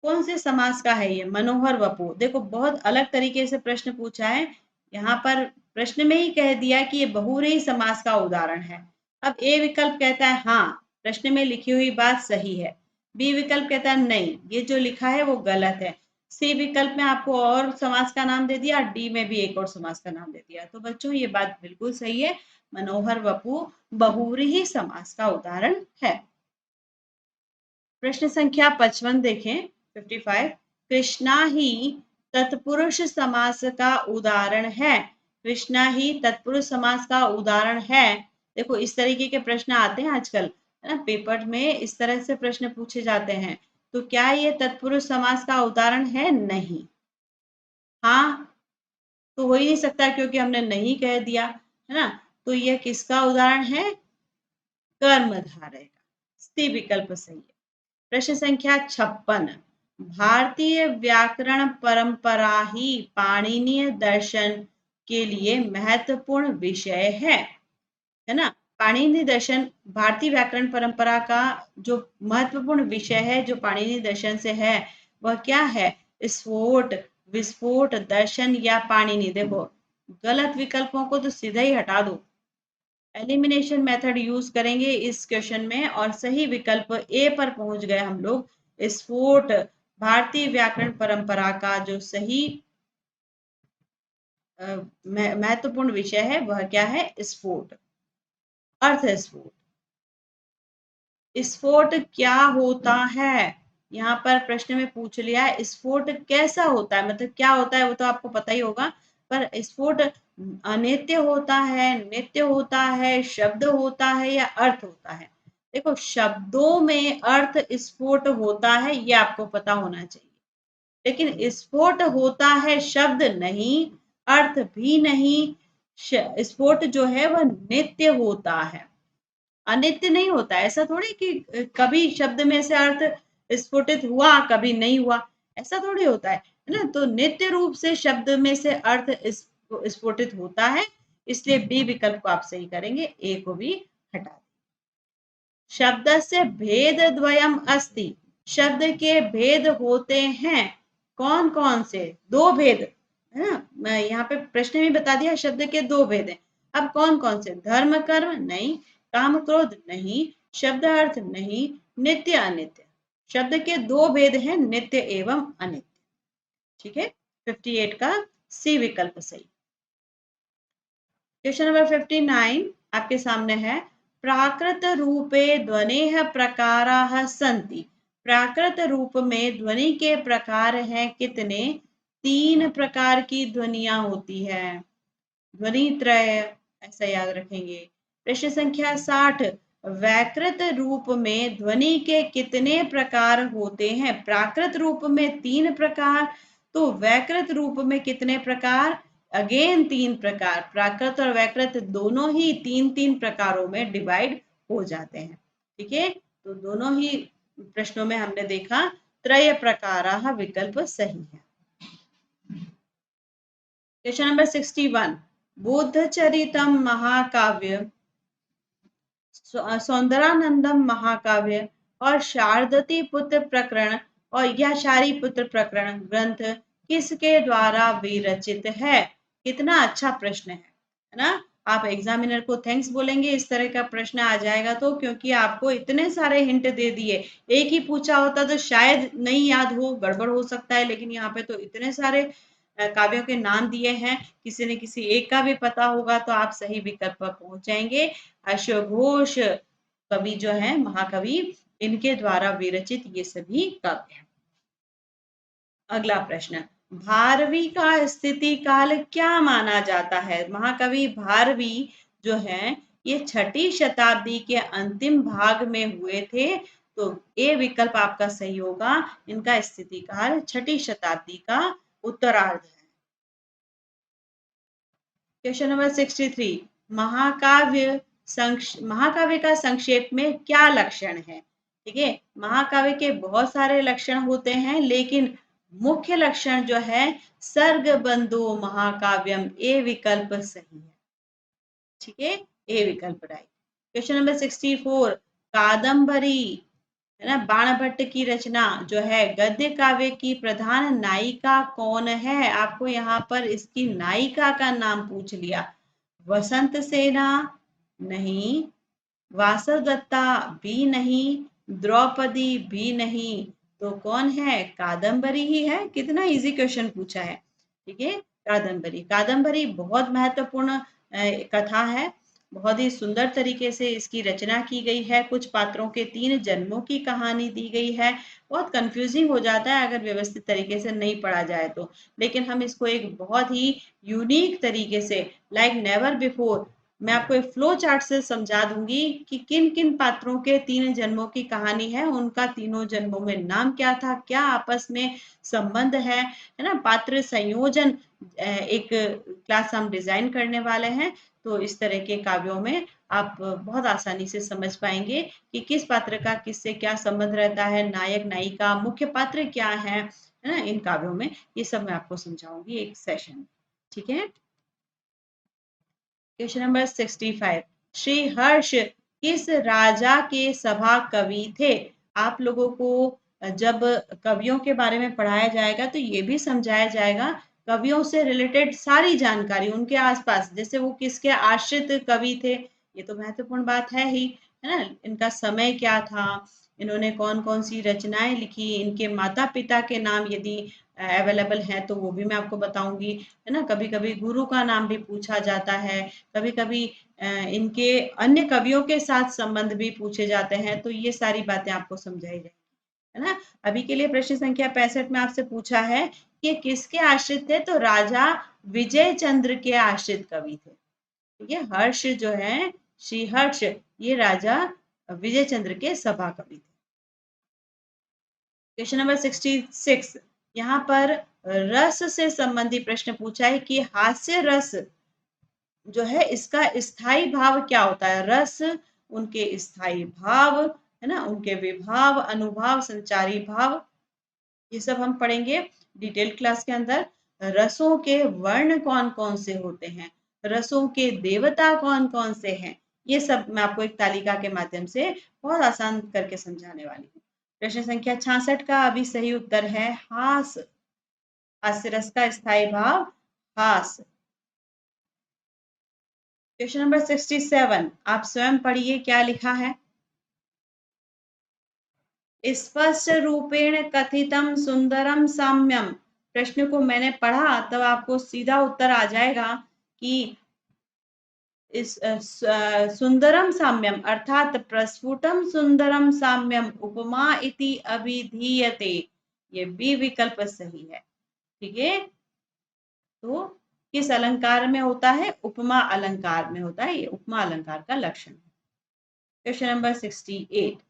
कौन से समास का है ये मनोहर वपु। देखो, बहुत अलग तरीके से प्रश्न पूछा है। यहाँ पर प्रश्न में ही कह दिया कि ये बहुव्रीहि समास का उदाहरण है। अब ए विकल्प कहता है हाँ, प्रश्न में लिखी हुई बात सही है। बी विकल्प कहता है नहीं, ये जो लिखा है वो गलत है। सी विकल्प में आपको और समास का नाम दे दिया, डी में भी एक और समास का नाम दे दिया। तो बच्चों, ये बात बिल्कुल सही है, मनोहर वपु बहुव्रीहि समास का उदाहरण है। प्रश्न संख्या 55 देखें, 55। कृष्णा ही तत्पुरुष समास का उदाहरण है। कृष्णा ही तत्पुरुष समास का उदाहरण है। देखो इस तरीके के प्रश्न आते हैं आजकल, है ना, पेपर में इस तरह से प्रश्न पूछे जाते हैं। तो क्या ये तत्पुरुष समास का उदाहरण है? नहीं। हाँ तो हो ही नहीं सकता क्योंकि हमने नहीं कह दिया, है ना। तो यह किसका उदाहरण है? कर्मधारय का। सी विकल्प सही है। प्रश्न संख्या 56। भारतीय व्याकरण परंपरा ही पाणिनीय दर्शन के लिए महत्वपूर्ण विषय है ना। पाणिनीय दर्शन भारतीय व्याकरण परंपरा का जो महत्वपूर्ण विषय है, जो पाणिनीय दर्शन से है, वह क्या है? स्फोट, विस्फोट, दर्शन या पाणिनि। देखो गलत विकल्पों को तो सीधा ही हटा दो। एलिमिनेशन मेथड यूज करेंगे इस क्वेश्चन में और सही विकल्प ए पर पहुंच गए हम लोग। स्फोट भारतीय व्याकरण परंपरा का जो सही महत्वपूर्ण विषय है वह क्या है? स्फोट, अर्थ स्फोट। स्फोट क्या होता है? यहाँ पर प्रश्न में पूछ लिया है स्फोट कैसा होता है, मतलब क्या होता है वो तो आपको पता ही होगा। पर स्फोट अनित्य होता है, नित्य होता है, शब्द होता है या अर्थ होता है? देखो शब्दों में अर्थ स्फोट होता है, ये आपको पता होना चाहिए। लेकिन स्फोट होता है शब्द नहीं, अर्थ भी नहीं। स्फोट जो है वह नित्य होता है, अनित्य नहीं होता। ऐसा थोड़ी कि कभी शब्द में से अर्थ स्फुटित हुआ कभी नहीं हुआ, ऐसा थोड़ी होता है ना। तो नित्य रूप से शब्द में से अर्थ स्फुटित होता है, इसलिए बी विकल्प को आप सही करेंगे, ए को भी हटा दें। शब्द से भेद द्वयम अस्ति, शब्द के भेद होते हैं। कौन कौन से? दो भेद, है ना। मैं यहाँ पे प्रश्न में बता दिया शब्द के दो भेद हैं। अब कौन कौन से? धर्म कर्म नहीं, काम क्रोध नहीं, शब्द अर्थ नहीं, नित्य अनित्य। शब्द के दो भेद हैं, नित्य एवं अनित्य। ठीक है, 58 का सी विकल्प सही। क्वेश्चन नंबर 59 आपके सामने है। प्राकृत रूपे ध्वनेः प्रकाराः सन्ति। प्राकृत रूप में ध्वनि के प्रकार हैं कितने? 3 प्रकार की ध्वनियां होती है। ध्वनि त्रय, ऐसा याद रखेंगे। प्रश्न संख्या 60। वैकृत रूप में ध्वनि के कितने प्रकार होते हैं? प्राकृत रूप में 3 प्रकार, तो वैकृत रूप में कितने प्रकार? अगेन 3 प्रकार। प्राकृत और वैकृत दोनों ही 3-3 प्रकारों में डिवाइड हो जाते हैं। ठीक है, तो दोनों ही प्रश्नों में हमने देखा त्रय प्रकाराः विकल्प सही है। Question number 61। बुद्धचरितम महाकाव्य, सौंदरानंदम महाकाव्य और शारदती पुत्र प्रकरण और या शारी पुत्र प्रकरण ग्रंथ किसके द्वारा विरचित है? कितना अच्छा प्रश्न है ना। आप एग्जामिनर को थैंक्स बोलेंगे इस तरह का प्रश्न आ जाएगा तो, क्योंकि आपको इतने सारे हिंट दे दिए। एक ही पूछा होता तो शायद नहीं याद हो, गड़बड़ हो सकता है, लेकिन यहाँ पे तो इतने सारे काव्यों के नाम दिए हैं, किसी न किसी एक का भी पता होगा तो आप सही विकल्प पर पहुंच जाएंगे। अश्वघोष कवि जो है महाकवि, इनके द्वारा विरचित ये सभी काव्य हैं। अगला प्रश्न, भारवी का स्थिति काल क्या माना जाता है? महाकवि भारवी जो है ये 6ठी शताब्दी के अंतिम भाग में हुए थे, तो ए विकल्प आपका सही होगा। इनका स्थिति काल 6ठी शताब्दी का उत्तरार्ध है। Question number 63। महाकाव्य का संक्षेप में क्या लक्षण है? ठीक है, महाकाव्य के बहुत सारे लक्षण होते हैं, लेकिन मुख्य लक्षण जो है सर्ग बंधु महाकाव्यम, ए विकल्प सही है। ठीक है, ए विकल्प राइट। Question number 64। कादम्बरी, है ना, बाणभट्ट की रचना जो है, गद्य काव्य की प्रधान नायिका कौन है? आपको यहाँ पर इसकी नायिका का नाम पूछ लिया। वसंत सेना नहीं, वासवदत्ता भी नहीं, द्रौपदी भी नहीं, तो कौन है? कादम्बरी ही है। कितना इजी क्वेश्चन पूछा है। ठीक है, कादम्बरी। कादम्बरी बहुत महत्वपूर्ण कथा है, बहुत ही सुंदर तरीके से इसकी रचना की गई है। कुछ पात्रों के 3 जन्मों की कहानी दी गई है। बहुत कंफ्यूजिंग हो जाता है अगर व्यवस्थित तरीके से नहीं पढ़ा जाए तो, लेकिन हम इसको एक बहुत ही यूनिक तरीके से, लाइक नेवर बिफोर, मैं आपको एक फ्लो चार्ट से समझा दूंगी कि किन किन पात्रों के 3 जन्मों की कहानी है, उनका तीनों जन्मों में नाम क्या था, क्या आपस में संबंध है ना। पात्र संयोजन एक क्लास हम डिजाइन करने वाले हैं, तो इस तरह के काव्यों में आप बहुत आसानी से समझ पाएंगे कि किस पात्र का किससे क्या संबंध रहता है, नायक नायिका मुख्य पात्र क्या है ना। इन काव्यों में ये सब मैं आपको समझाऊंगी एक सेशन। ठीक है। क्वेश्चन नंबर 65, श्री हर्ष किस राजा के सभा कवि थे? आप लोगों को जब कवियों के बारे में पढ़ाया जाएगा तो ये भी समझाया जाएगा कवियों से रिलेटेड सारी जानकारी, उनके आसपास, जैसे वो किसके आश्रित कवि थे, ये तो महत्वपूर्ण बात है ही, है ना। इनका समय क्या था, इन्होंने कौन कौन सी रचनाएं लिखी, इनके माता पिता के नाम यदि अवेलेबल है तो वो भी मैं आपको बताऊंगी, है ना। कभी कभी गुरु का नाम भी पूछा जाता है, कभी कभी इनके अन्य कवियों के साथ संबंध भी पूछे जाते हैं, तो ये सारी बातें आपको समझाई जाएगी, है ना। अभी के लिए प्रश्न संख्या 65 में आपसे पूछा है कि किसके आश्रित थे, तो राजा विजय चंद्र के आश्रित कवि थे। ठीक है, हर्ष जो है, श्री हर्ष, ये राजा विजय चंद्र के सभा कवि थे। क्वेश्चन नंबर 66, यहाँ पर रस से संबंधित प्रश्न पूछा है कि हास्य रस जो है इसका स्थायी भाव क्या होता है। रस, उनके स्थायी भाव, है ना, उनके विभाव, अनुभाव, संचारी भाव, ये सब हम पढ़ेंगे डिटेल क्लास के अंदर। रसों के वर्ण कौन कौन से होते हैं, रसों के देवता कौन कौन से हैं, ये सब मैं आपको एक तालिका के माध्यम से बहुत आसान करके समझाने वाली हूँ। प्रश्न संख्या 66 का अभी सही उत्तर है हास। हास्य रस का स्थायी भाव हास। क्वेश्चन नंबर 67, आप स्वयं पढ़िए क्या लिखा है। स्पष्ट रूपेण कथितम सुंदरम साम्यम। प्रश्न को मैंने पढ़ा तब आपको सीधा उत्तर आ जाएगा कि इस सुंदरम साम्यम अर्थात प्रस्फुटम सुंदरम साम्यम उपमा इति अभिधीयते, ये बी विकल्प सही है। ठीक है, तो किस अलंकार में होता है, उपमा अलंकार में होता है, ये उपमा अलंकार का लक्षण है। क्वेश्चन नंबर 68,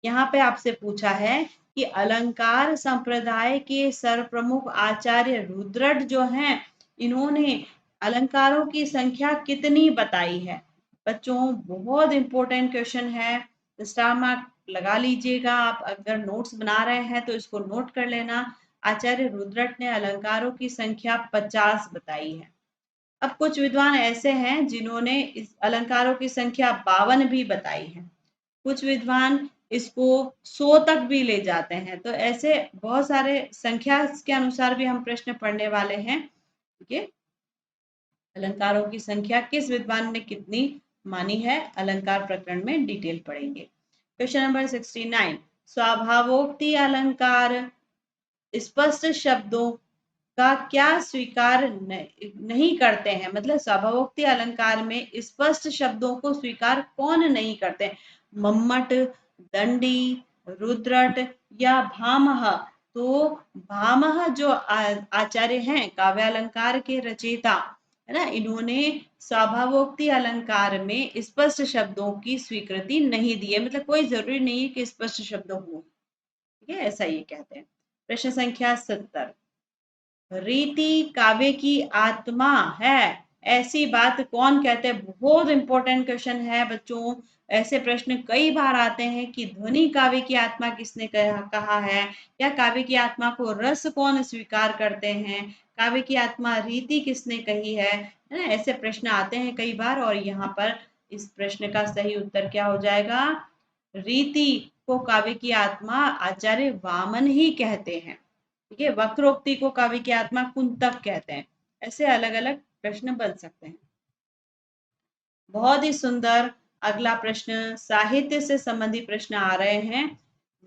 यहाँ पे आपसे पूछा है कि अलंकार संप्रदाय के सर्वप्रमुख आचार्य रुद्रट जो हैं, इन्होंने अलंकारों की संख्या कितनी बताई है। बच्चों बहुत इंपॉर्टेंट क्वेश्चन है, स्टार मार्क लगा लीजिएगा। आप अगर नोट्स बना रहे हैं तो इसको नोट कर लेना। आचार्य रुद्रट ने अलंकारों की संख्या 50 बताई है। अब कुछ विद्वान ऐसे हैं जिन्होंने इस अलंकारों की संख्या 52 भी बताई है, कुछ विद्वान इसको 100 तक भी ले जाते हैं, तो ऐसे बहुत सारे संख्या के अनुसार भी हम प्रश्न पढ़ने वाले हैं। ठीक है, अलंकारों की संख्या किस विद्वान ने कितनी मानी है, अलंकार प्रकरण में डिटेल पढ़ेंगे। क्वेश्चन नंबर 69, स्वाभावोक्ति अलंकार स्पष्ट शब्दों का क्या स्वीकार नहीं करते हैं, मतलब स्वभावोक्ति अलंकार में स्पष्ट शब्दों को स्वीकार कौन नहीं करते। मम्मट, दंडी, रुद्रट या भामह। तो भामह जो आचार्य हैं, काव्यालंकार के रचयिता, है ना, इन्होंने स्वभावोक्ति अलंकार में स्पष्ट शब्दों की स्वीकृति नहीं दी है, मतलब कोई जरूरी नहीं है कि स्पष्ट शब्द हो। ठीक है, ऐसा ये कहते हैं। प्रश्न संख्या 70, रीति काव्य की आत्मा है, ऐसी बात कौन कहते हैं। बहुत इंपॉर्टेंट क्वेश्चन है बच्चों, ऐसे प्रश्न कई बार आते हैं कि ध्वनि काव्य की आत्मा किसने कहा है, या काव्य की आत्मा को रस कौन स्वीकार करते हैं, काव्य की आत्मा रीति किसने कही है ना। ऐसे प्रश्न आते हैं कई बार, और यहाँ पर इस प्रश्न का सही उत्तर क्या हो जाएगा, रीति को काव्य की आत्मा आचार्य वामन ही कहते हैं। ठीक है, वक्रोक्ति को काव्य की आत्मा कुंतक कहते हैं। ऐसे अलग अलग प्रश्न बन सकते हैं। बहुत ही सुंदर अगला प्रश्न, साहित्य से संबंधित प्रश्न आ रहे हैं।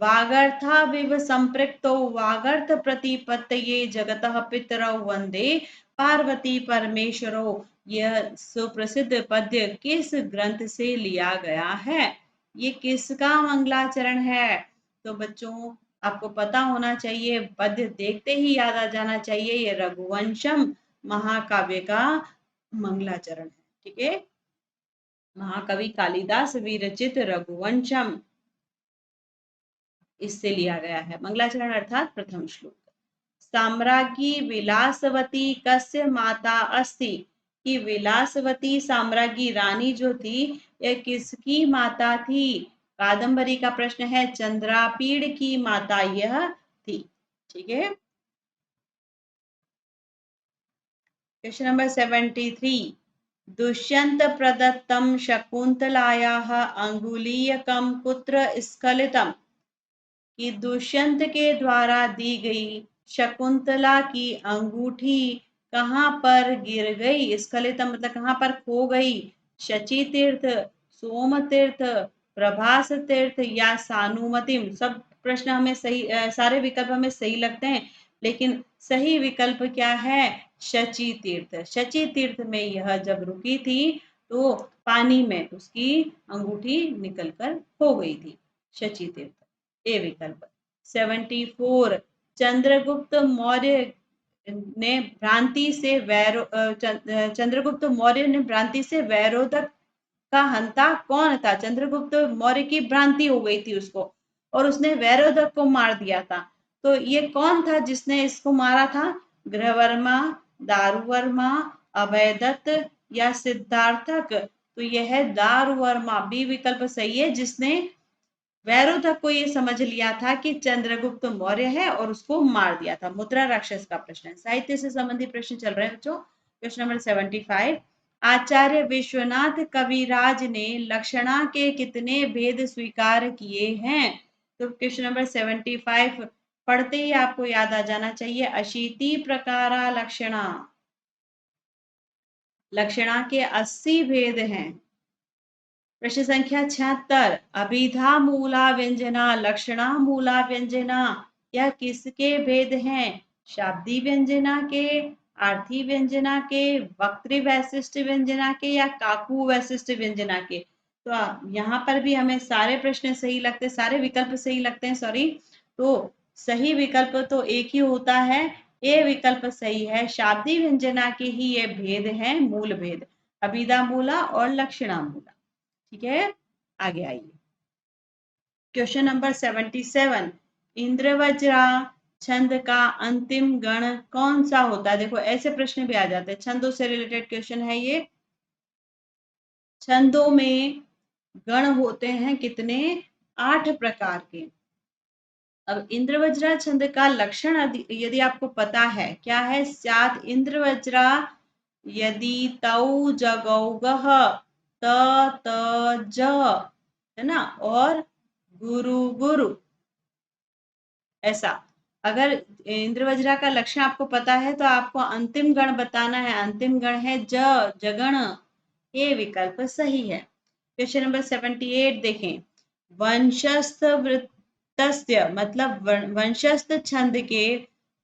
वागर्था विव संपृक्तो वागर्थ प्रतिपत्तये जगतः पितरौ वंदे पार्वती परमेश्वरो यह सुप्रसिद्ध पद्य किस ग्रंथ से लिया गया है? ये किसका मंगलाचरण है? तो बच्चों आपको पता होना चाहिए, पद्य देखते ही याद आ जाना चाहिए, ये रघुवंशम महाकाव्य का मंगलाचरण है। ठीक है, महाकवि कालिदास विरचित रघुवंशम, इससे लिया गया है मंगलाचरण अर्थात प्रथम श्लोक। साम्राज्ञी विलासवती कस्य माता अस्ति? कि विलासवती साम्राज्ञी रानी जो थी यह किसकी माता थी? कादंबरी का प्रश्न है, चंद्रापीड़ की माता यह थी। ठीक है, क्वेश्चन नंबर 73, दुष्यंत प्रदत्तम शकुंतलायाः अंगुलीयकम कुत्र स्खलितम? कि दुष्यंत के द्वारा दी गई शकुंतला की अंगूठी कहाँ पर गिर गई? स्खलितम मतलब कहाँ पर खो गई? शची तीर्थ, सोम तीर्थ, प्रभास तीर्थ या सानुमतिम? सब प्रश्न हमें सही, सारे विकल्प हमें सही लगते हैं, लेकिन सही विकल्प क्या है? शची तीर्थ। शची तीर्थ में यह जब रुकी थी तो पानी में उसकी अंगूठी निकलकर खो गई थी। शची तीर्थ ए विकल्प। 74, चंद्रगुप्त मौर्य ने भ्रांति से चंद्रगुप्त मौर्य ने भ्रांति से वैरोधक का हंता कौन था? चंद्रगुप्त मौर्य की भ्रांति हो गई थी उसको और उसने वैरोधक को मार दिया था। तो ये कौन था जिसने इसको मारा था? गृहवर्मा, दारुवर्मा, अभयदत्त या सिद्धार्थक? तो यह है दारुवर्मा, बी विकल्प सही है, जिसने वैरोधक को ये समझ लिया था कि चंद्रगुप्त मौर्य है और उसको मार दिया था। मुद्रा राक्षस का प्रश्न है। साहित्य से संबंधित प्रश्न चल रहे हैं बच्चों। क्वेश्चन नंबर 75, आचार्य विश्वनाथ कविराज ने लक्षणा के कितने भेद स्वीकार किए हैं? तो क्वेश्चन नंबर 75 पढ़ते ही आपको याद आ जाना चाहिए, अशीति प्रकारा लक्षणा। लक्षणा के 80 भेद हैं। प्रश्न संख्या 76, अभिधा मूला व्यंजना, लक्षणा मूला व्यंजना यह किसके भेद हैं? शाब्दी व्यंजना के, आर्थी व्यंजना के, वक्तृ वैशिष्ट व्यंजना के या काकू वैशिष्ट व्यंजना के? तो यहाँ पर भी हमें सारे प्रश्न सही लगते हैं, सारे विकल्प सही लगते हैं, सॉरी। तो सही विकल्प तो एक ही होता है, ए विकल्प सही है। शाब्दी व्यंजना के ही ये भेद हैं, मूल भेद, अभिधा मूला और लक्षणा मूला। ठीक है, आगे आइए। क्वेश्चन नंबर 77, इंद्रवज्रा छंद का अंतिम गण कौन सा होता है? देखो ऐसे प्रश्न भी आ जाते हैं, छंदों से रिलेटेड क्वेश्चन है ये। छंदों में गण होते हैं कितने? 8 प्रकार के। अब इंद्रवज्रा छंद का लक्षण यदि आपको पता है, क्या है? स्यात् इंद्रवज्रा यदि तौ जगौगः त त ज, है ना, और गुरु गुरु, ऐसा। अगर इंद्रवज्रा का लक्षण आपको पता है तो आपको अंतिम गण बताना है। अंतिम गण है ज, जगण। ये विकल्प सही है। क्वेश्चन नंबर 78 देखें, वंशस्थ वृत्तस्य मतलब वंशस्थ छंद के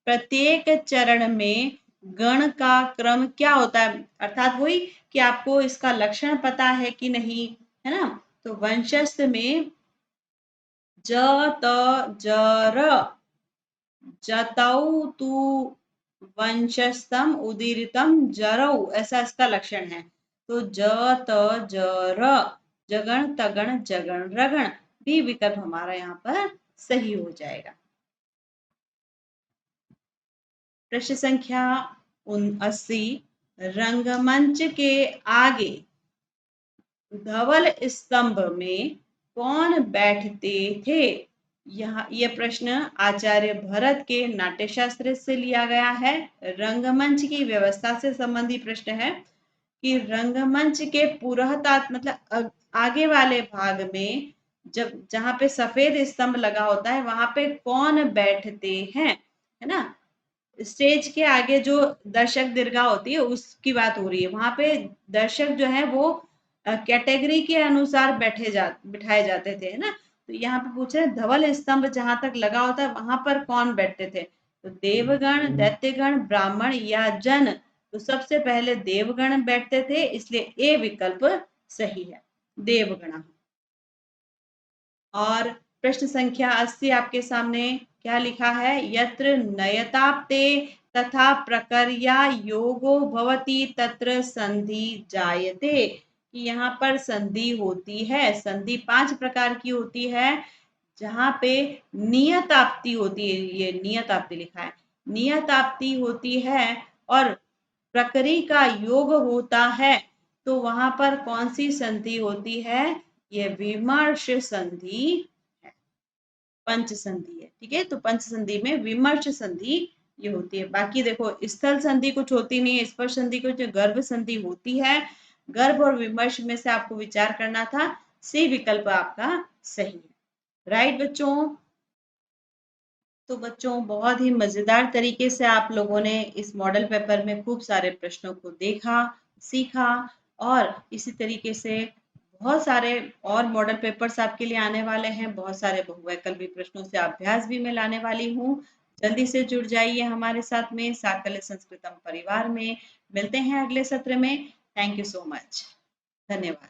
प्रत्येक चरण में गण का क्रम क्या होता है? अर्थात वही कि आपको इसका लक्षण पता है कि नहीं, है ना। तो वंशस्थ में ज त ज र, जतौ तु वंशस्थम उदीरितम जरौ, ऐसा इसका लक्षण है। तो ज त ज र, जगण तगण जगण रगण, भी विकल्प हमारा यहाँ पर सही हो जाएगा। प्रश्न संख्या 79, रंगमंच के आगे धवल स्तंभ में कौन बैठते थे? यह प्रश्न आचार्य भरत के नाट्यशास्त्र से लिया गया है। रंगमंच की व्यवस्था से संबंधित प्रश्न है कि रंगमंच के पुरहतात मतलब आगे वाले भाग में जब जहाँ पे सफेद स्तंभ लगा होता है वहां पे कौन बैठते हैं, है ना। स्टेज के आगे जो दर्शक दीर्घा होती है उसकी बात हो रही है। वहां पे दर्शक जो है वो कैटेगरी के अनुसार बिठाए जाते थे, है ना। तो यहाँ पे पूछ रहे हैं धवल स्तंभ जहां तक लगा होता है वहां पर कौन बैठते थे? तो देवगण, दैत्यगण, ब्राह्मण या जन? तो सबसे पहले देवगण बैठते थे, इसलिए ए विकल्प सही है, देवगण। और प्रश्न संख्या 80 आपके सामने क्या लिखा है, यत्र नयताप्ते तथा प्रकर्या योगो भवति तत्र संधि जायते। कि यहाँ पर संधि होती है, संधि 5 प्रकार की होती है, जहां पे नियत आपत्ति होती है, ये नियत आपत्ति लिखा है, नियत आपत्ति होती है और प्रकरी का योग होता है, तो वहां पर कौन सी संधि होती है, ये विमर्श संधि है, पंच संधि है। ठीक है, तो पंच संधि में विमर्श संधि ये होती है। बाकी देखो स्थल संधि कुछ होती नहीं है, स्पर्श संधि कुछ, गर्भ संधि होती है। गर्भ और विमर्श में से आपको विचार करना था, सी विकल्प आपका सही है। राइट बच्चों, तो बच्चों बहुत ही मजेदार तरीके से आप लोगों ने इस मॉडल पेपर में खूब सारे प्रश्नों को देखा, सीखा, और इसी तरीके से बहुत सारे और मॉडल पेपर्स आपके लिए आने वाले हैं, बहुत सारे बहुवैकल्पिक प्रश्नों से अभ्यास भी मैं लाने वाली हूँ। जल्दी से जुड़ जाइए हमारे साथ में साकल्य संस्कृतम परिवार में। मिलते हैं अगले सत्र में। थैंक यू सो मच, धन्यवाद।